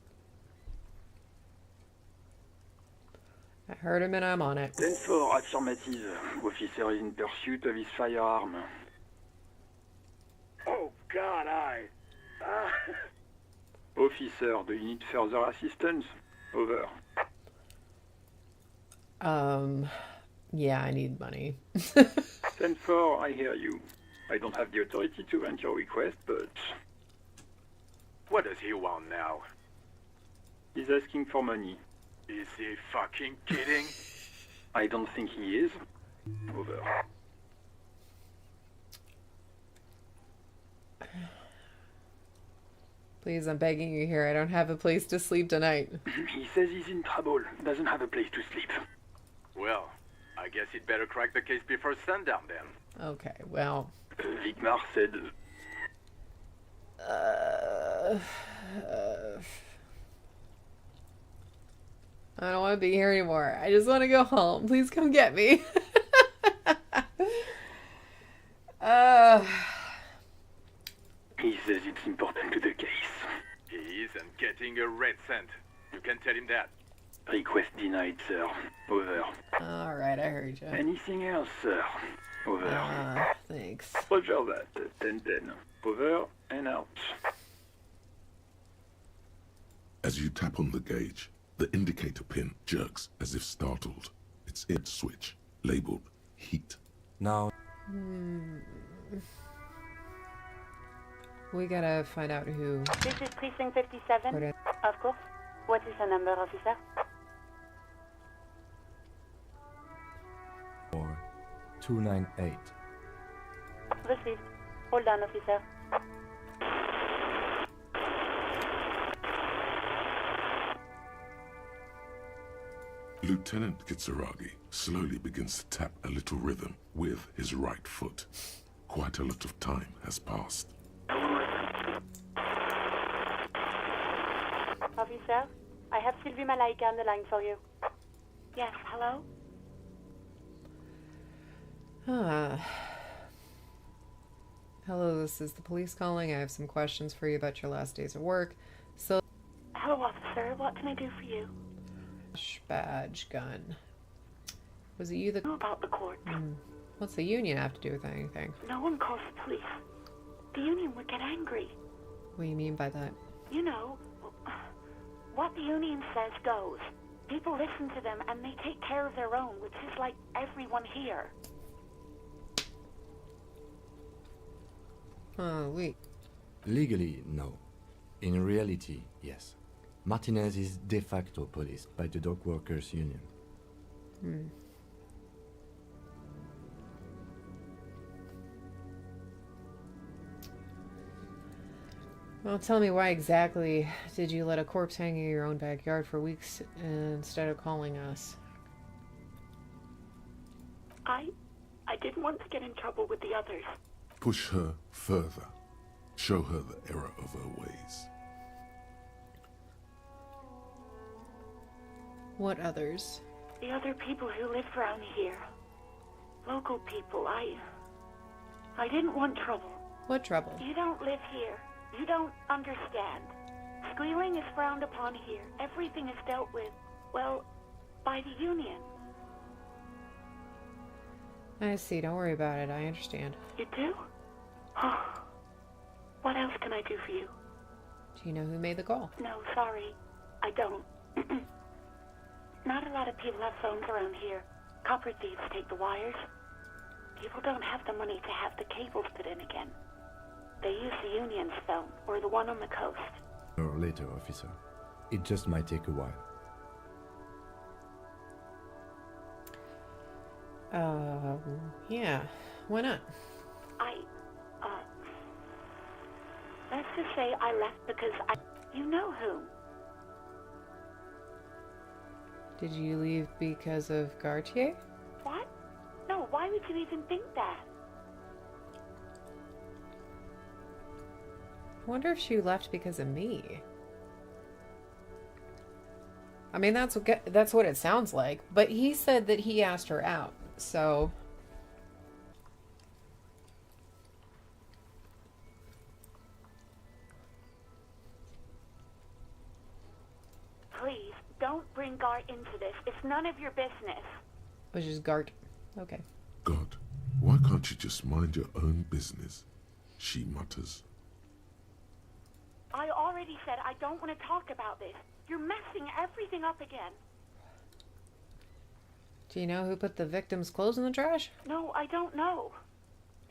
'I heard him and I'm on it. 10-4, affirmative. Officer is in pursuit of his firearm. Oh, God, Officer, do you need further assistance? Over. Yeah, I need money. 10-4, I hear you. I don't have the authority to grant your request, but what does he want now? he's asking for money. Is he fucking kidding? I don't think he is. Over. Please, I'm begging you here. I don't have a place to sleep tonight. He says he's in trouble. Doesn't have a place to sleep. Well, I guess he'd better crack the case before sundown then. Okay, well. Vigmar said... I don't want to be here anymore. I just want to go home. Please come get me. He says it's important to the case. He isn't getting a red cent. You can tell him that. Request denied, sir. Over. Alright, I heard you. Anything else, sir? Over. Thanks. Roger that. 10-10. Over and out. As you tap on the gauge, the indicator pin jerks as if startled. Its id switch, labeled heat. Now, We gotta find out who. This is Precinct 57. Put it. Of course. What is the number, officer? 298. Received. Hold on, officer. Lieutenant Kitsuragi slowly begins to tap a little rhythm with his right foot. Quite a lot of time has passed. Officer, I have Sylvie Malaika on the line for you. Yes, hello? Hello, this is the police calling. I have some questions for you about your last days of work. So, Hello, officer. What can I do for you? badge, gun. Was it you that... Know about the court. What's the union have to do with anything? No one calls the police. The union would get angry. What do you mean by that? You know, what the union says goes. People listen to them and they take care of their own, which is like everyone here. Oh, wait. Legally, no. In reality, yes. Martinez is de facto policed by the dock workers union. Well, tell me, why exactly did you let a corpse hang in your own backyard for weeks instead of calling us? I didn't want to get in trouble with the others. Push her further. Show her the error of her ways. What others? The other people who live around here. Local people. I didn't want trouble. What trouble? You don't live here. You don't understand. Squealing is frowned upon here. Everything is dealt with, well, by the Union. I see. Don't worry about it. I understand. You do? Oh. What else can I do for you? Do you know who made the call? No, sorry. I don't. Not a lot of people have phones around here. Copper thieves take the wires. People don't have the money to have the cables put in again. They use the Union's phone, or the one on the coast. Or later, officer. It just might take a while. Yeah. Why not? Let's just say I left because you know who. Did you leave because of Gautier? What? No, why would you even think that? I wonder if she left because of me. I mean, that's what it sounds like. But he said that he asked her out, so... Please, don't bring Gart into this. It's none of your business. Which is Gart. Okay. God, why can't you just mind your own business? She mutters. I already said I don't want to talk about this. You're messing everything up again. Do you know who put the victim's clothes in the trash? No, I don't know.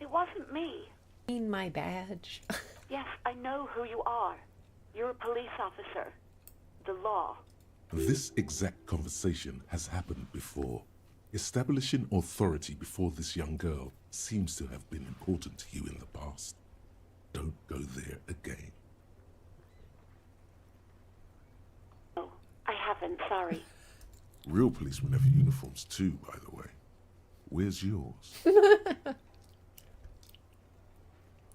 It wasn't me. Mean my badge. Yes, I know who you are. You're a police officer. The law. This exact conversation has happened before. Establishing authority before this young girl seems to have been important to you in the past. Don't go there again. No, I haven't, sorry. Real policemen have uniforms too, by the way. Where's yours?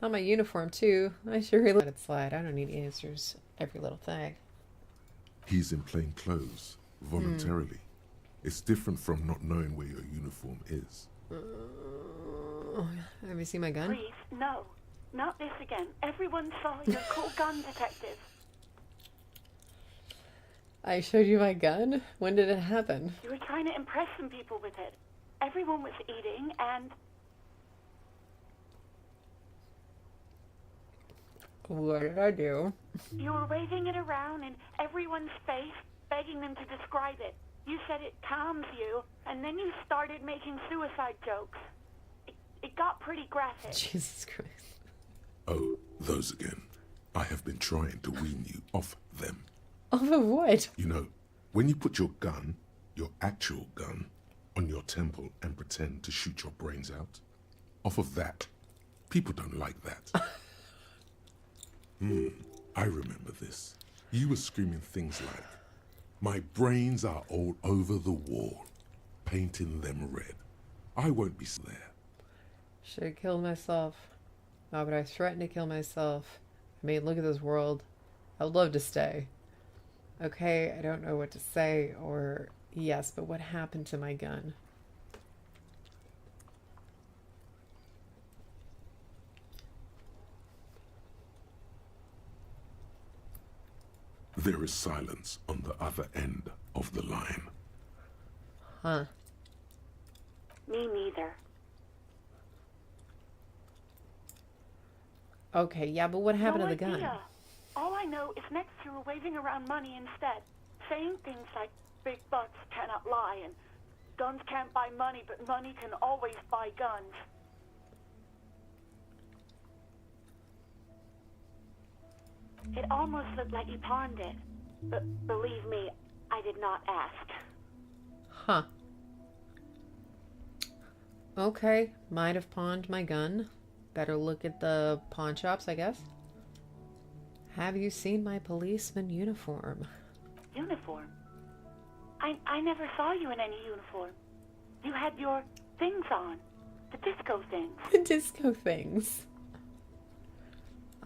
On my uniform, too. I sure really let it slide. I don't need answers. Every little thing. He's in plain clothes, voluntarily. It's different from not knowing where your uniform is. Have you seen my gun? Please, no. Not this again. Everyone saw your cool gun, detective. I showed you my gun? When did it happen? You were trying to impress some people with it. Everyone was eating, and... What did I do? You were waving it around in everyone's face, begging them to describe it. You said it calms you, and then you started making suicide jokes. It got pretty graphic. Jesus Christ. Oh, those again. I have been trying to wean you off them. Off of what? You know, when you put your gun, your actual gun, on your temple and pretend to shoot your brains out, off of that, people don't like that. I remember this. You were screaming things like, "My brains are all over the wall, painting them red. I won't be there." Should have killed myself. Oh, but I threatened to kill myself. I mean, look at this world. I'd love to stay. Okay, I don't know what to say, or yes, but what happened to my gun? There is silence on the other end of the line. Huh. Me neither. Okay, yeah, but what happened No to the gun? idea. All I know is next you were waving around money instead, saying things like big bucks cannot lie and guns can't buy money, but money can always buy guns. It almost looked like you pawned it, but believe me, I did not ask. Huh. Okay, might have pawned my gun. Better look at the pawn shops, I guess. Have you seen my policeman uniform? Uniform? I never saw you in any uniform. You had your things on. The disco things. The disco things.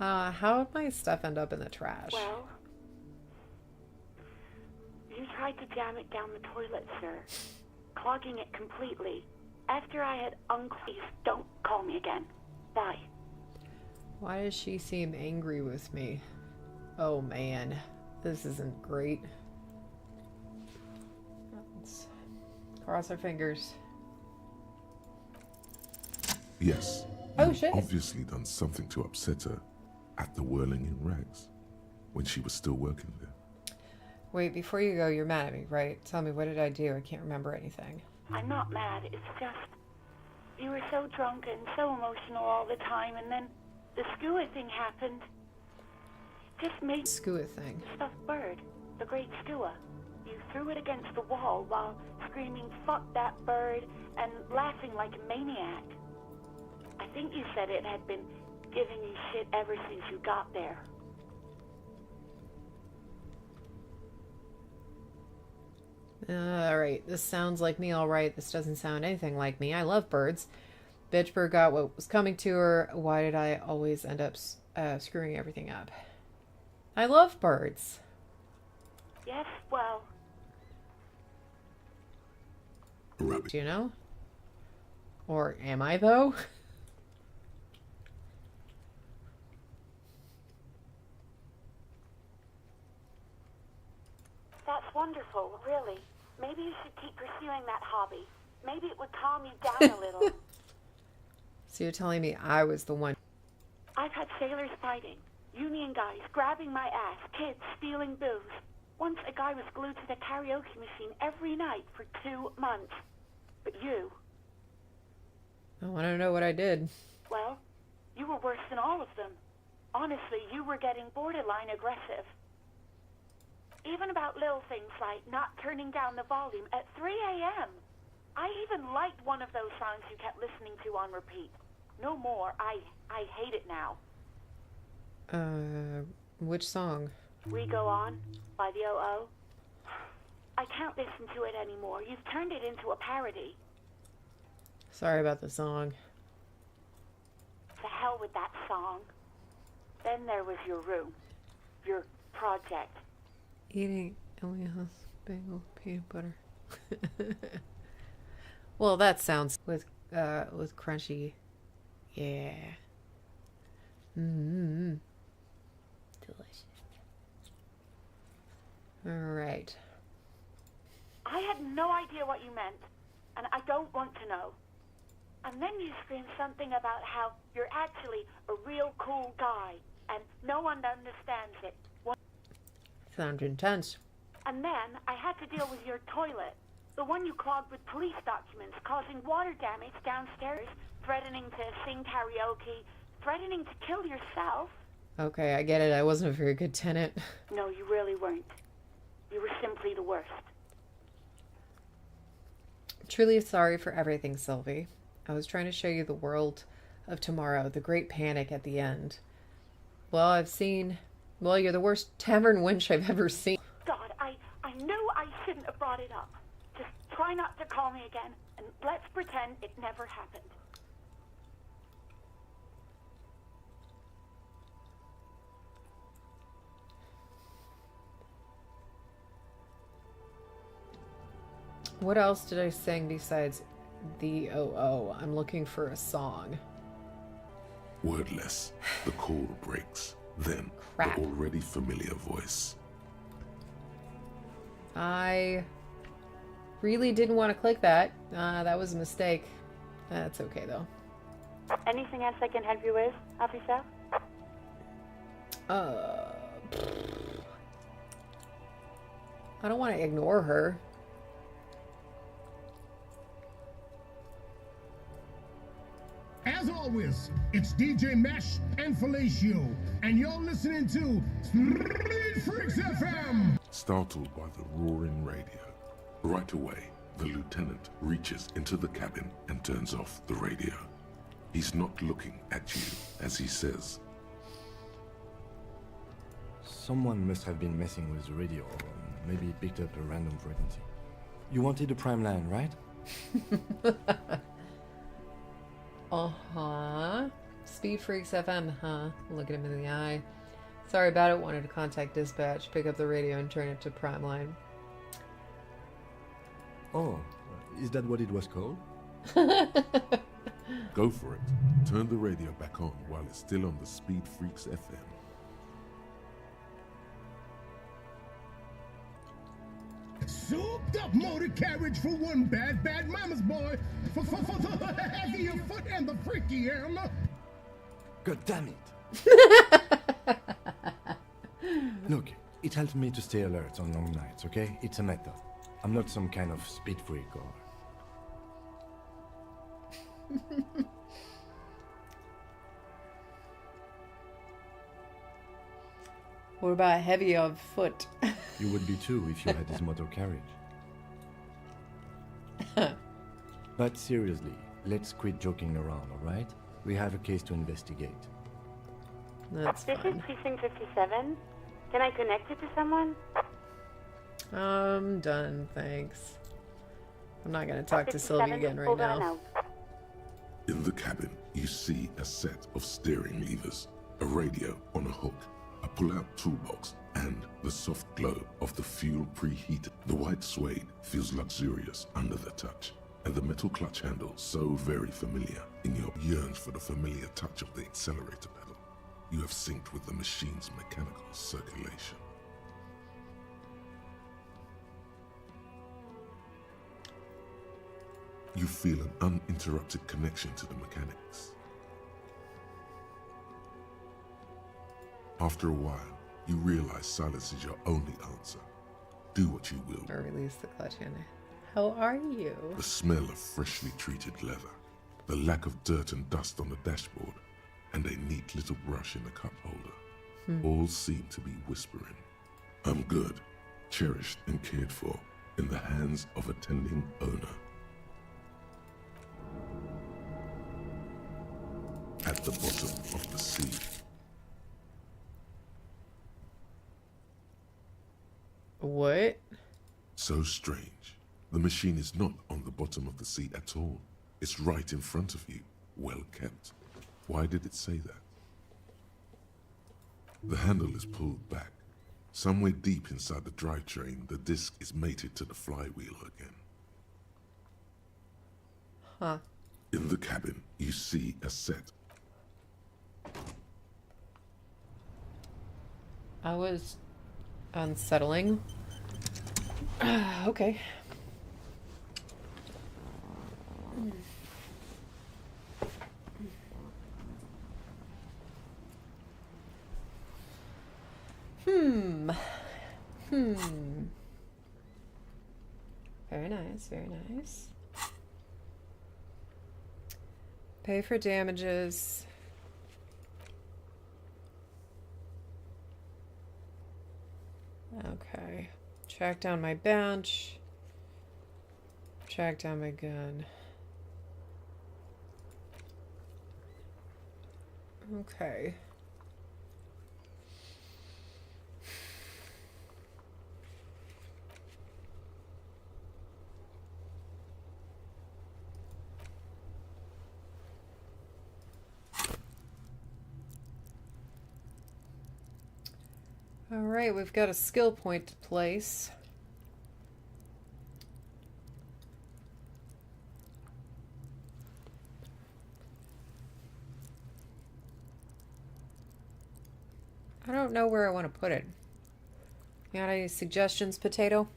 How'd my stuff end up in the trash? Well, you tried to jam it down the toilet, sir, clogging it completely. After I had please don't call me again. Bye. Why does she seem angry with me? Oh man, this isn't great. Let's cross our fingers. Yes. Oh, you've shit. obviously done something to upset her at the Whirling in Rags when she was still working there. Wait, before you go, you're mad at me, right? Tell me, what did I do? I can't remember anything. I'm not mad, it's just you were so drunk and so emotional all the time, and then the skua thing happened. Just made Skua thing. the stuffed bird, the great skua. You threw it against the wall while screaming, "Fuck that bird," and laughing like a maniac. I think you said it had been giving you shit ever since you got there. Alright, this sounds like me alright. This doesn't sound anything like me. I love birds. Bitch bird got what was coming to her. Why did I always end up screwing everything up? I love birds. Yes, well, Rabbit. Do you know? Or am I, though? that's wonderful, really. Maybe you should keep pursuing that hobby. Maybe it would calm you down a little. So you're telling me I was the one. I've had sailors fighting, union guys grabbing my ass, kids stealing booze. Once a guy was glued to the karaoke machine every night for 2 months. But you, I want to know what I did. well, you were worse than all of them. Honestly, you were getting borderline aggressive. Even about little things like not turning down the volume at 3 a.m. I even liked one of those songs you kept listening to on repeat. No more. I hate it now. Which song? We Go On by the O.O. I can't listen to it anymore. You've turned it into a parody. Sorry about the song. To hell with that song. Then there was your room. Your project. Eating Elias bagel peanut butter. Well, that sounds with crunchy. Yeah. Mmm. Delicious. All right. I had no idea what you meant, and I don't want to know. And then you screamed something about how you're actually a real cool guy, and no one understands it. Sounds intense. And then I had to deal with your toilet, the one you clogged with police documents, causing water damage downstairs, threatening to sing karaoke, threatening to kill yourself. Okay, I get it. I wasn't a very good tenant. No, you really weren't. You were simply the worst. Truly sorry for everything, Sylvie. I was trying to show you the world of tomorrow, the great panic at the end. Well, you're the worst tavern wench I've ever seen. God, I knew I shouldn't have brought it up. Just try not to call me again, and let's pretend it never happened. What else did I sing besides the O.O.? I'm looking for a song. Wordless, the call breaks. Then, Crap. the already familiar voice. I really didn't want to click that. That was a mistake. That's okay, though. Anything else I can help you with, officer? I don't want to ignore her. As always, it's DJ Mesh and Felicio, and you're listening to Street Freaks FM. Startled by the roaring radio, right away, the lieutenant reaches into the cabin and turns off the radio. He's not looking at you as he says, Someone must have been messing with the radio, or maybe picked up a random frequency. You wanted a prime line, right? Uh-huh. Speed Freaks FM, huh? Look at him in the eye. Sorry about it. Wanted to contact dispatch, pick up the radio, and turn it to prime line. Oh, is that what it was called? Go for it. Turn the radio back on while it's still on the Speed Freaks FM. Souped up motor carriage for one bad mama's boy. For the heavier foot and the freakier. God damn it! Look, it helps me to stay alert on long nights, okay? It's a method. I'm not some kind of speed freak or... What about heavy of foot? You would be too if you had this motor carriage. But seriously, let's quit joking around, alright? We have a case to investigate. That's This fine. is Precinct 57. Can I connect you to someone? I'm done, thanks. I'm not gonna talk to Sylvie 57, again right hold on now. In the cabin, you see a set of steering levers, a radio on a hook, a pull-out toolbox, and the soft glow of the fuel preheated. The white suede feels luxurious under the touch, and the metal clutch handle so very familiar. In your yearns for the familiar touch of the accelerator pedal, you have synced with the machine's mechanical circulation. You feel an uninterrupted connection to the mechanics. After a while, you realize silence is your only answer. Do what you will. Or release the clutch handle. How are you? The smell of freshly treated leather, the lack of dirt and dust on the dashboard, and a neat little brush in the cup holder, all seem to be whispering, "I'm good, cherished and cared for, in the hands of a tending owner." At the bottom of the sea, What? so strange. The machine is not on the bottom of the seat at all. It's right in front of you, well kept. Why did it say that? The handle is pulled back. Somewhere deep inside the drivetrain, the disc is mated to the flywheel again. Huh. In the cabin, you see a set. I was unsettling. Okay. Very nice, very nice. Pay for damages. Okay. Track down my bench. Track down my gun. Okay. All right, we've got a skill point to place. I don't know where I want to put it. You got any suggestions, Potato?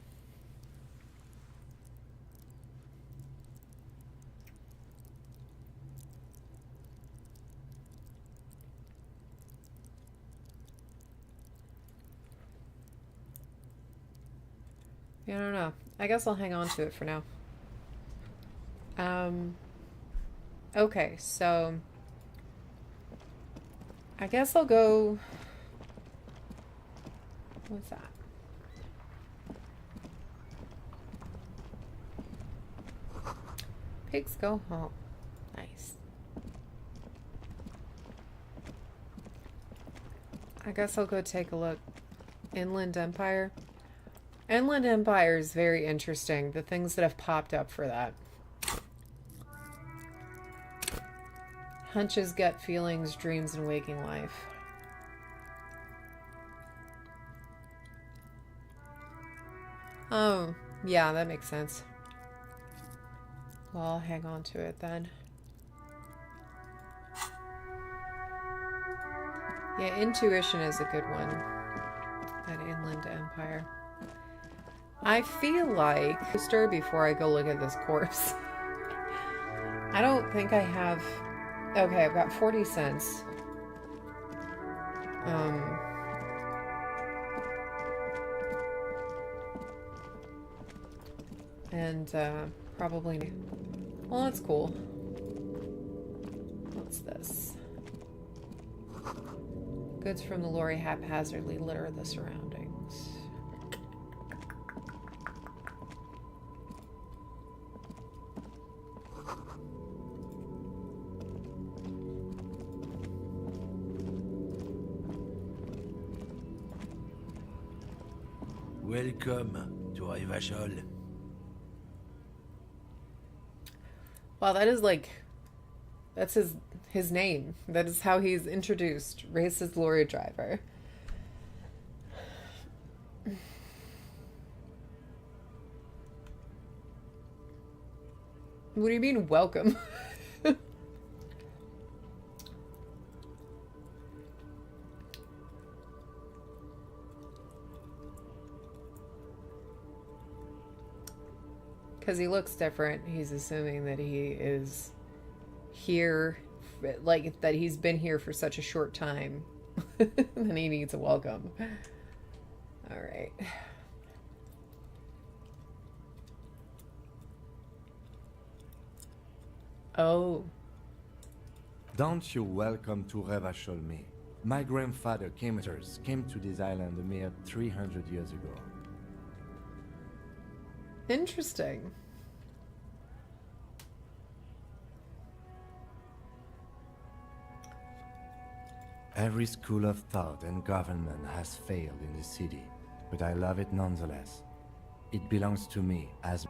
Yeah, I don't know. I guess I'll hang on to it for now. Okay, so I guess I'll go. What's that? Pigs go home. Nice. I guess I'll go take a look. Inland Empire. Inland Empire is very interesting. The things that have popped up for that. Hunches, gut feelings, dreams, and waking life. Oh, yeah, that makes sense. Well, I'll hang on to it then. Yeah, intuition is a good one. That Inland Empire. I feel like... Before I go look at this corpse. I don't think I have... Okay, I've got 40 cents. And, probably... Well, that's cool. What's this? Goods from the lorry haphazardly litter the surroundings. Welcome to Rivachol. Wow, that is like... That's his name. That is how he's introduced. Racist lorry driver. What do you mean, welcome? Because he looks different. He's assuming that he is here, like, that he's been here for such a short time. Then he needs a welcome. Alright. Oh. Don't you welcome to Revachol me. My grandfather came to this island a mere 300 years ago. Interesting. Every school of thought and government has failed in the city, but I love it nonetheless. It belongs to me as...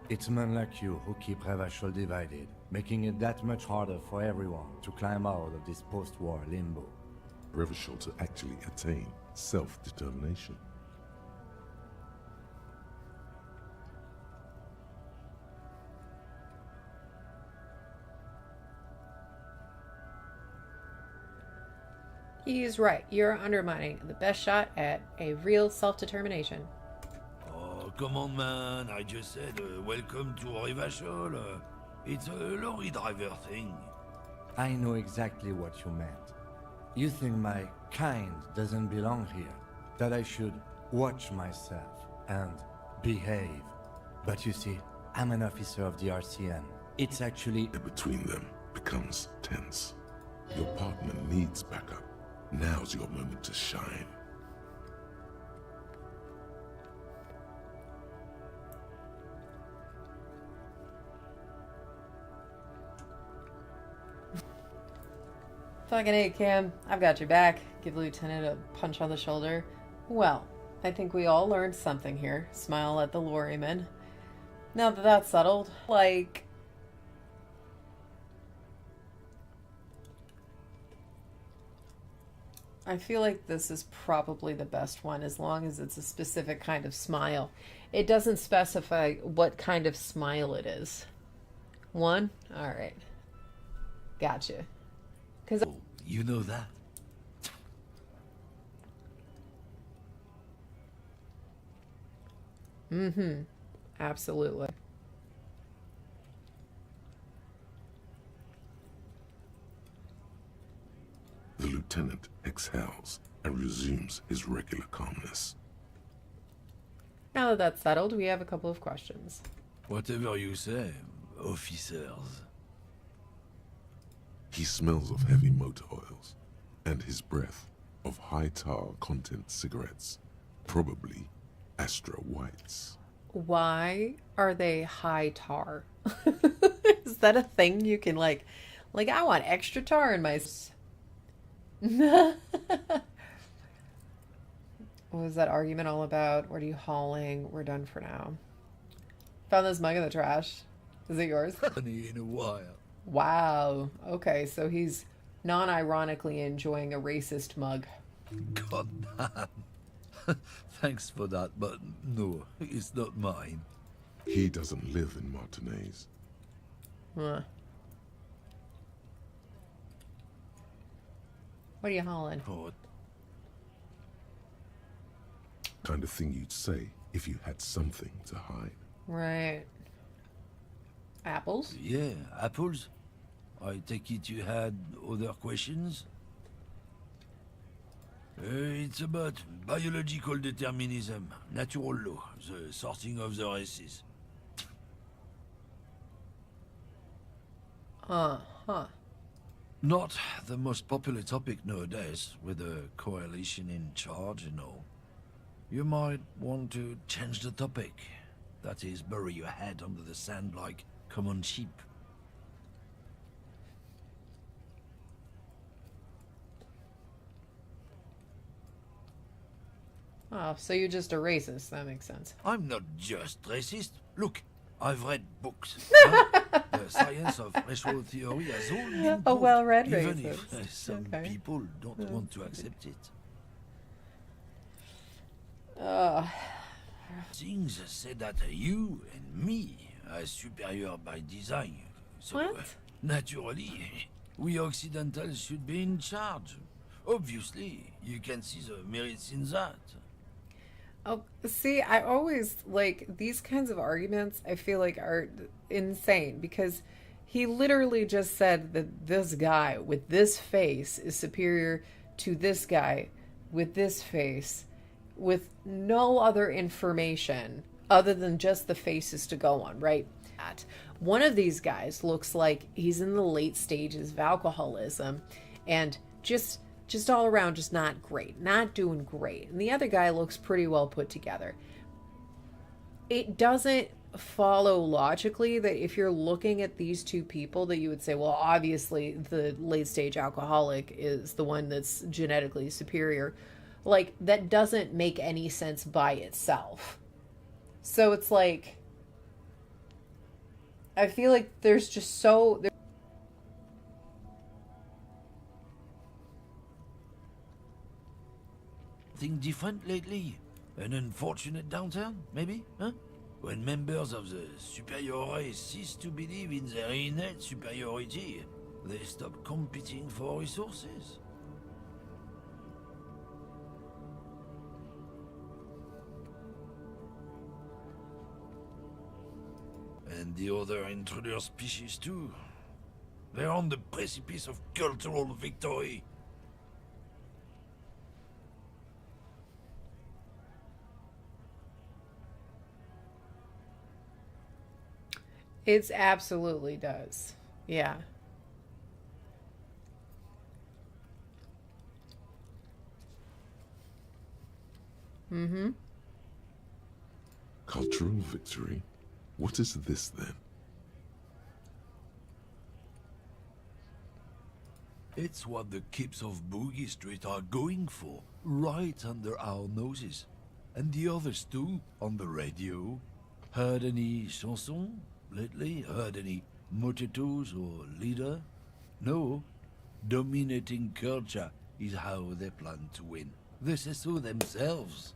It's men like you who keep Revachol divided, making it that much harder for everyone to climb out of this post-war limbo. Revachol to actually attain self-determination. He's right. You're undermining the best shot at a real self-determination. Oh, come on, man. I just said welcome to Rivachol. It's a lorry driver thing. I know exactly what you meant. You think my kind doesn't belong here, that I should watch myself and behave. But you see, I'm an officer of the RCN. It's actually... Between them becomes tense. Your partner needs backup. Now's your moment to shine. Fucking A, Cam. I've got your back. Give Lieutenant a punch on the shoulder. Well, I think we all learned something here. Smile at the lorryman. Now that that's settled, like... I feel like this is probably the best one, as long as it's a specific kind of smile. It doesn't specify what kind of smile it is. One? Alright. Gotcha. Because you know that. Mm-hmm. Absolutely. The lieutenant exhales and resumes his regular calmness. Now that that's settled, we have a couple of questions. Whatever you say, officers. He smells of heavy motor oils, and his breath of high tar content cigarettes, probably Astra Whites. Why are they high tar? Is that a thing you can like I want extra tar in my... What was that argument all about? What are you hauling? We're done for now. Found this mug in the trash. Is it yours? Honey in a wire. Wow. Okay, so he's non-ironically enjoying a racist mug. God damn. Thanks for that, but no, it's not mine. He doesn't live in Martinez. Huh. What are you hauling? Oh, Kind of thing you'd say if you had something to hide. Right. Apples? yeah, apples. I take it you had other questions? It's about biological determinism, natural law, the sorting of the races. Huh. Not the most popular topic nowadays, with the coalition in charge and all. You might want to change the topic. That is, bury your head under the sand like common sheep. Oh, so you're just a racist. That makes sense. I'm not just racist. Look, I've read books. Huh? The science of racial theory has all been A proved, well-read even racist. if some Okay. people don't want to accept it. Things say that you and me are superior by design. So, What? naturally, we Occidentals should be in charge. Obviously, you can see the merits in that. Oh, see, I always like these kinds of arguments. I feel like are insane because he literally just said that this guy with this face is superior to this guy with this face, with no other information other than just the faces to go on, right? One of these guys looks like he's in the late stages of alcoholism and just all around just not great, not doing great. And the other guy looks pretty well put together. It doesn't follow logically that if you're looking at these two people that you would say, well, obviously the late stage alcoholic is the one that's genetically superior. Like, that doesn't make any sense by itself. So it's like, I feel like there's just so... Think different lately? An unfortunate downturn, maybe? Huh? When members of the superior race cease to believe in their innate superiority, they stop competing for resources. And the other intruder species too. They're on the precipice of cultural victory. It absolutely does. Yeah. Mm-hmm. Cultural victory? What is this then? It's what the kips of Boogie Street are going for, right under our noses. And the others too, on the radio. Heard any chansons lately? Heard any mojitos or leader? No. Dominating culture is how they plan to win. They say so themselves.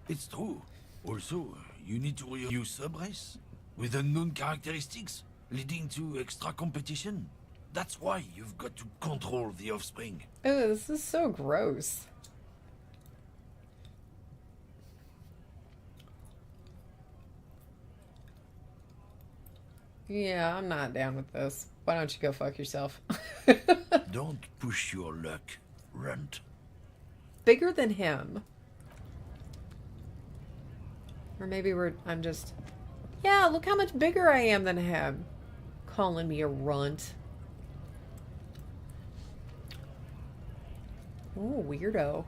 It's true. Also, you need to use sub-race with unknown characteristics, leading to extra competition. That's why you've got to control the offspring. Oh, this is so gross. Yeah, I'm not down with this. Why don't you go fuck yourself? Don't push your luck, runt. Bigger than him. Or maybe I'm just... Yeah, look how much bigger I am than him. Calling me a runt. Ooh, weirdo.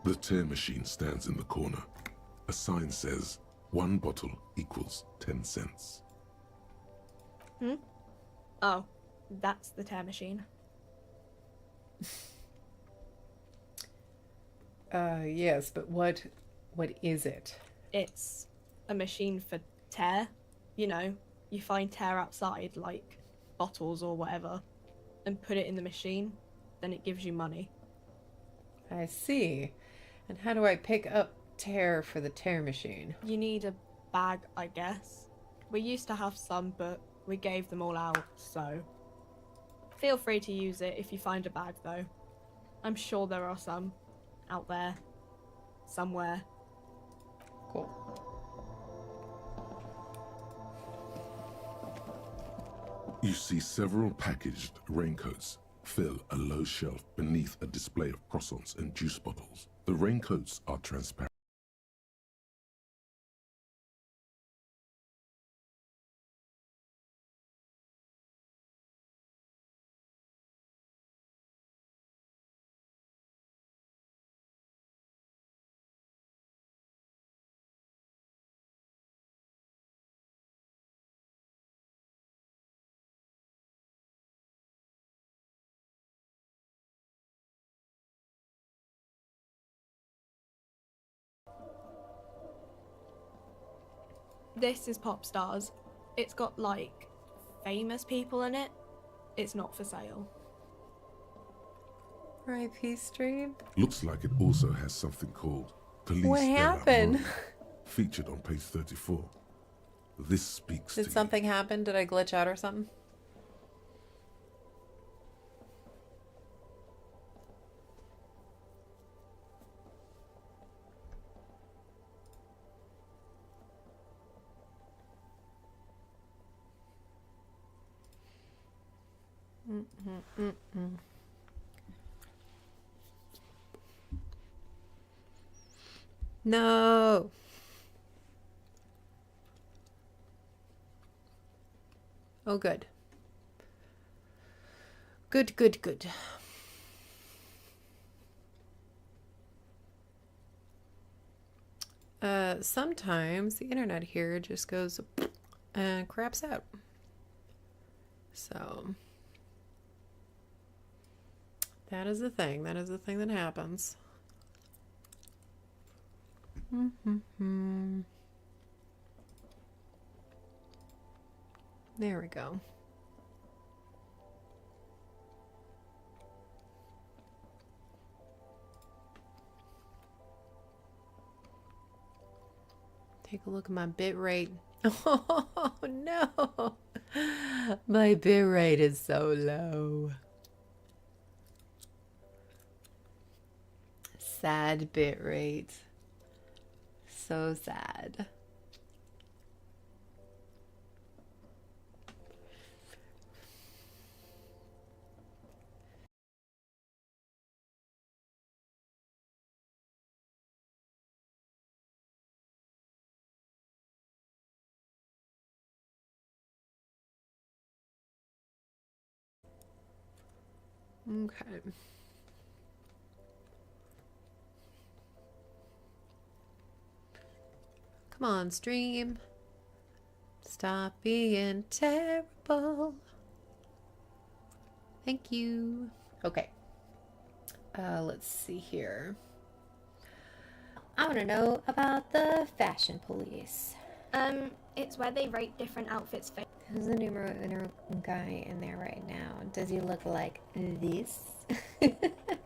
The tear machine stands in the corner. A sign says 1 bottle equals 10 cents. Oh, that's the tear machine. Yes, but what is it? It's a machine for tear. You know, you find tear outside, like bottles or whatever, and put it in the machine, then it gives you money. I see. And how do I pick up tear for the tear machine? You need a bag, I guess. We used to have some, but we gave them all out, so... Feel free to use it if you find a bag, though. I'm sure there are some out there. Somewhere. Cool. You see several packaged raincoats fill a low shelf beneath a display of croissants and juice bottles. The raincoats are transparent. This is Pop Stars. It's got, like, famous people in it. It's not for sale. R.I.P. stream? Looks like it also has something called Police What de la happened? Mode, featured on page 34. This speaks to Did something happen? Did I glitch out or something? No. Oh, good. Good, good, good. Sometimes the internet here just goes and craps out. So that is the thing. That is the thing that happens. There we go. Take a look at my bit rate. Oh no! My bit rate is so low. Sad bit rate. So sad. Okay. Come on, stream. Stop being terrible. Thank you. Okay. Let's see here. I want to know about the fashion police. It's where they rate different outfits. Who's the numero uno guy in there right now? Does he look like this?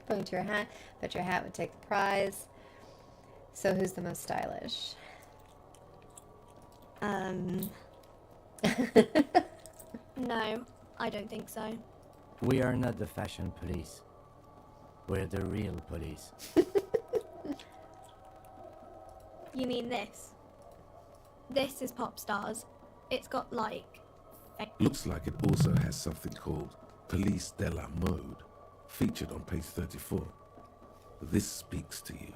Point to your hat. Bet your hat would take the prize. So who's the most stylish? No, I don't think so. We are not the fashion police. We're the real police. You mean this? This is Pop Stars. It's got, like... Looks like it also has something called Police de la Mode, featured on page 34. This speaks to you.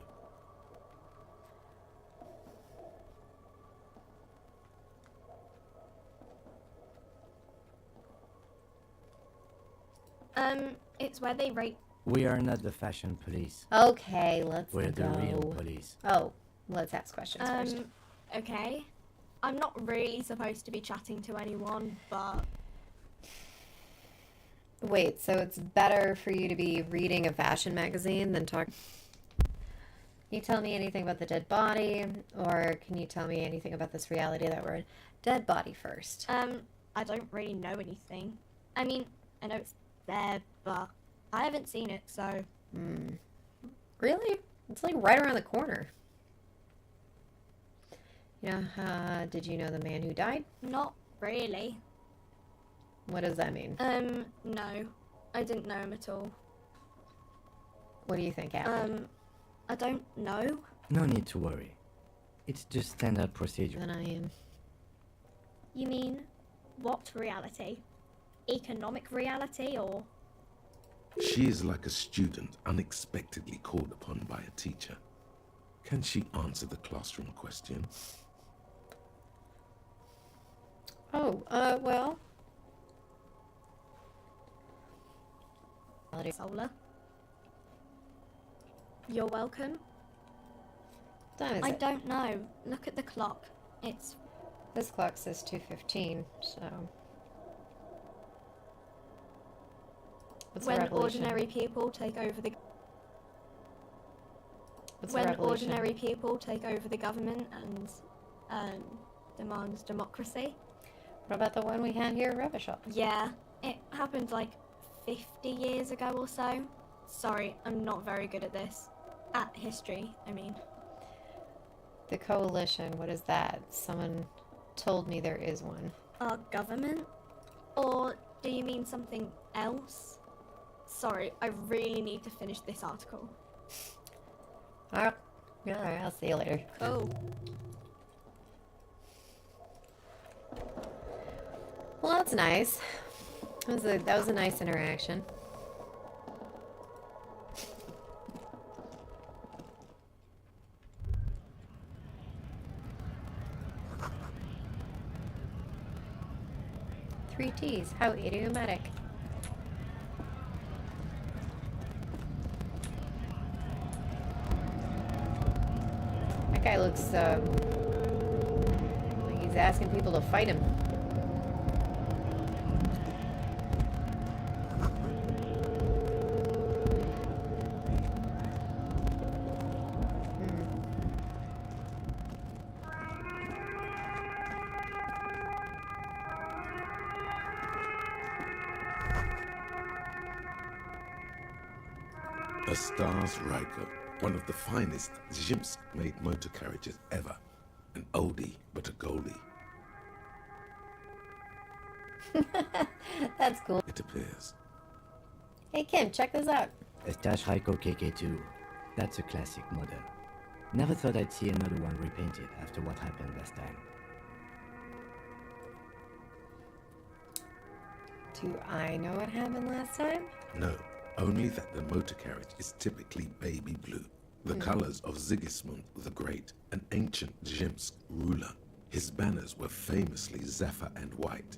It's where they rate... We are not the fashion police. Okay, let's We're go. the real police. Oh, Let's ask questions first. Okay. I'm not really supposed to be chatting to anyone, but... Wait, so it's better for you to be reading a fashion magazine than talk... Can you tell me anything about the dead body? Or can you tell me anything about this reality that we're in? Dead body first. I don't really know anything. I mean, I know it's there, but I haven't seen it, so... Really? It's like right around the corner. You know, did you know the man who died? Not really. What does that mean? No. I didn't know him at all. What do you think happened? I don't know. No need to worry. It's just standard procedure. Then I am. You mean, what reality? Economic reality, or...? She is like a student unexpectedly called upon by a teacher. Can she answer the classroom question? Oh, well... Solar. You're welcome. Time is I it? don't know. Look at the clock. It's... This clock says 2:15, so... What's the when revolution? ordinary people take over the... What's the when revolution? ordinary people take over the government and demand democracy. What about the one we had here at Rubishop? Yeah, it happened like 50 years ago or so. Sorry, I'm not very good at this. At history, I mean. The coalition, what is that? Someone told me there is one. Our government? Or do you mean something else? Sorry, I really need to finish this article. Alright, I'll see you later. Cool. Well, that's nice. That was a nice interaction. Three T's. How idiomatic. That guy looks like he's asking people to fight him. A Stars Riker, one of the finest Zhimsk-made motor carriages ever. An oldie, but a goldie. That's cool. It appears. Hey Kim, check this out. A Stash Raiko KK2. That's a classic model. Never thought I'd see another one repainted after what happened last time. Do I know what happened last time? No, only that the motor carriage is typically baby blue. The colors of Sigismund the Great, an ancient Zhimsk ruler. His banners were famously zephyr and white.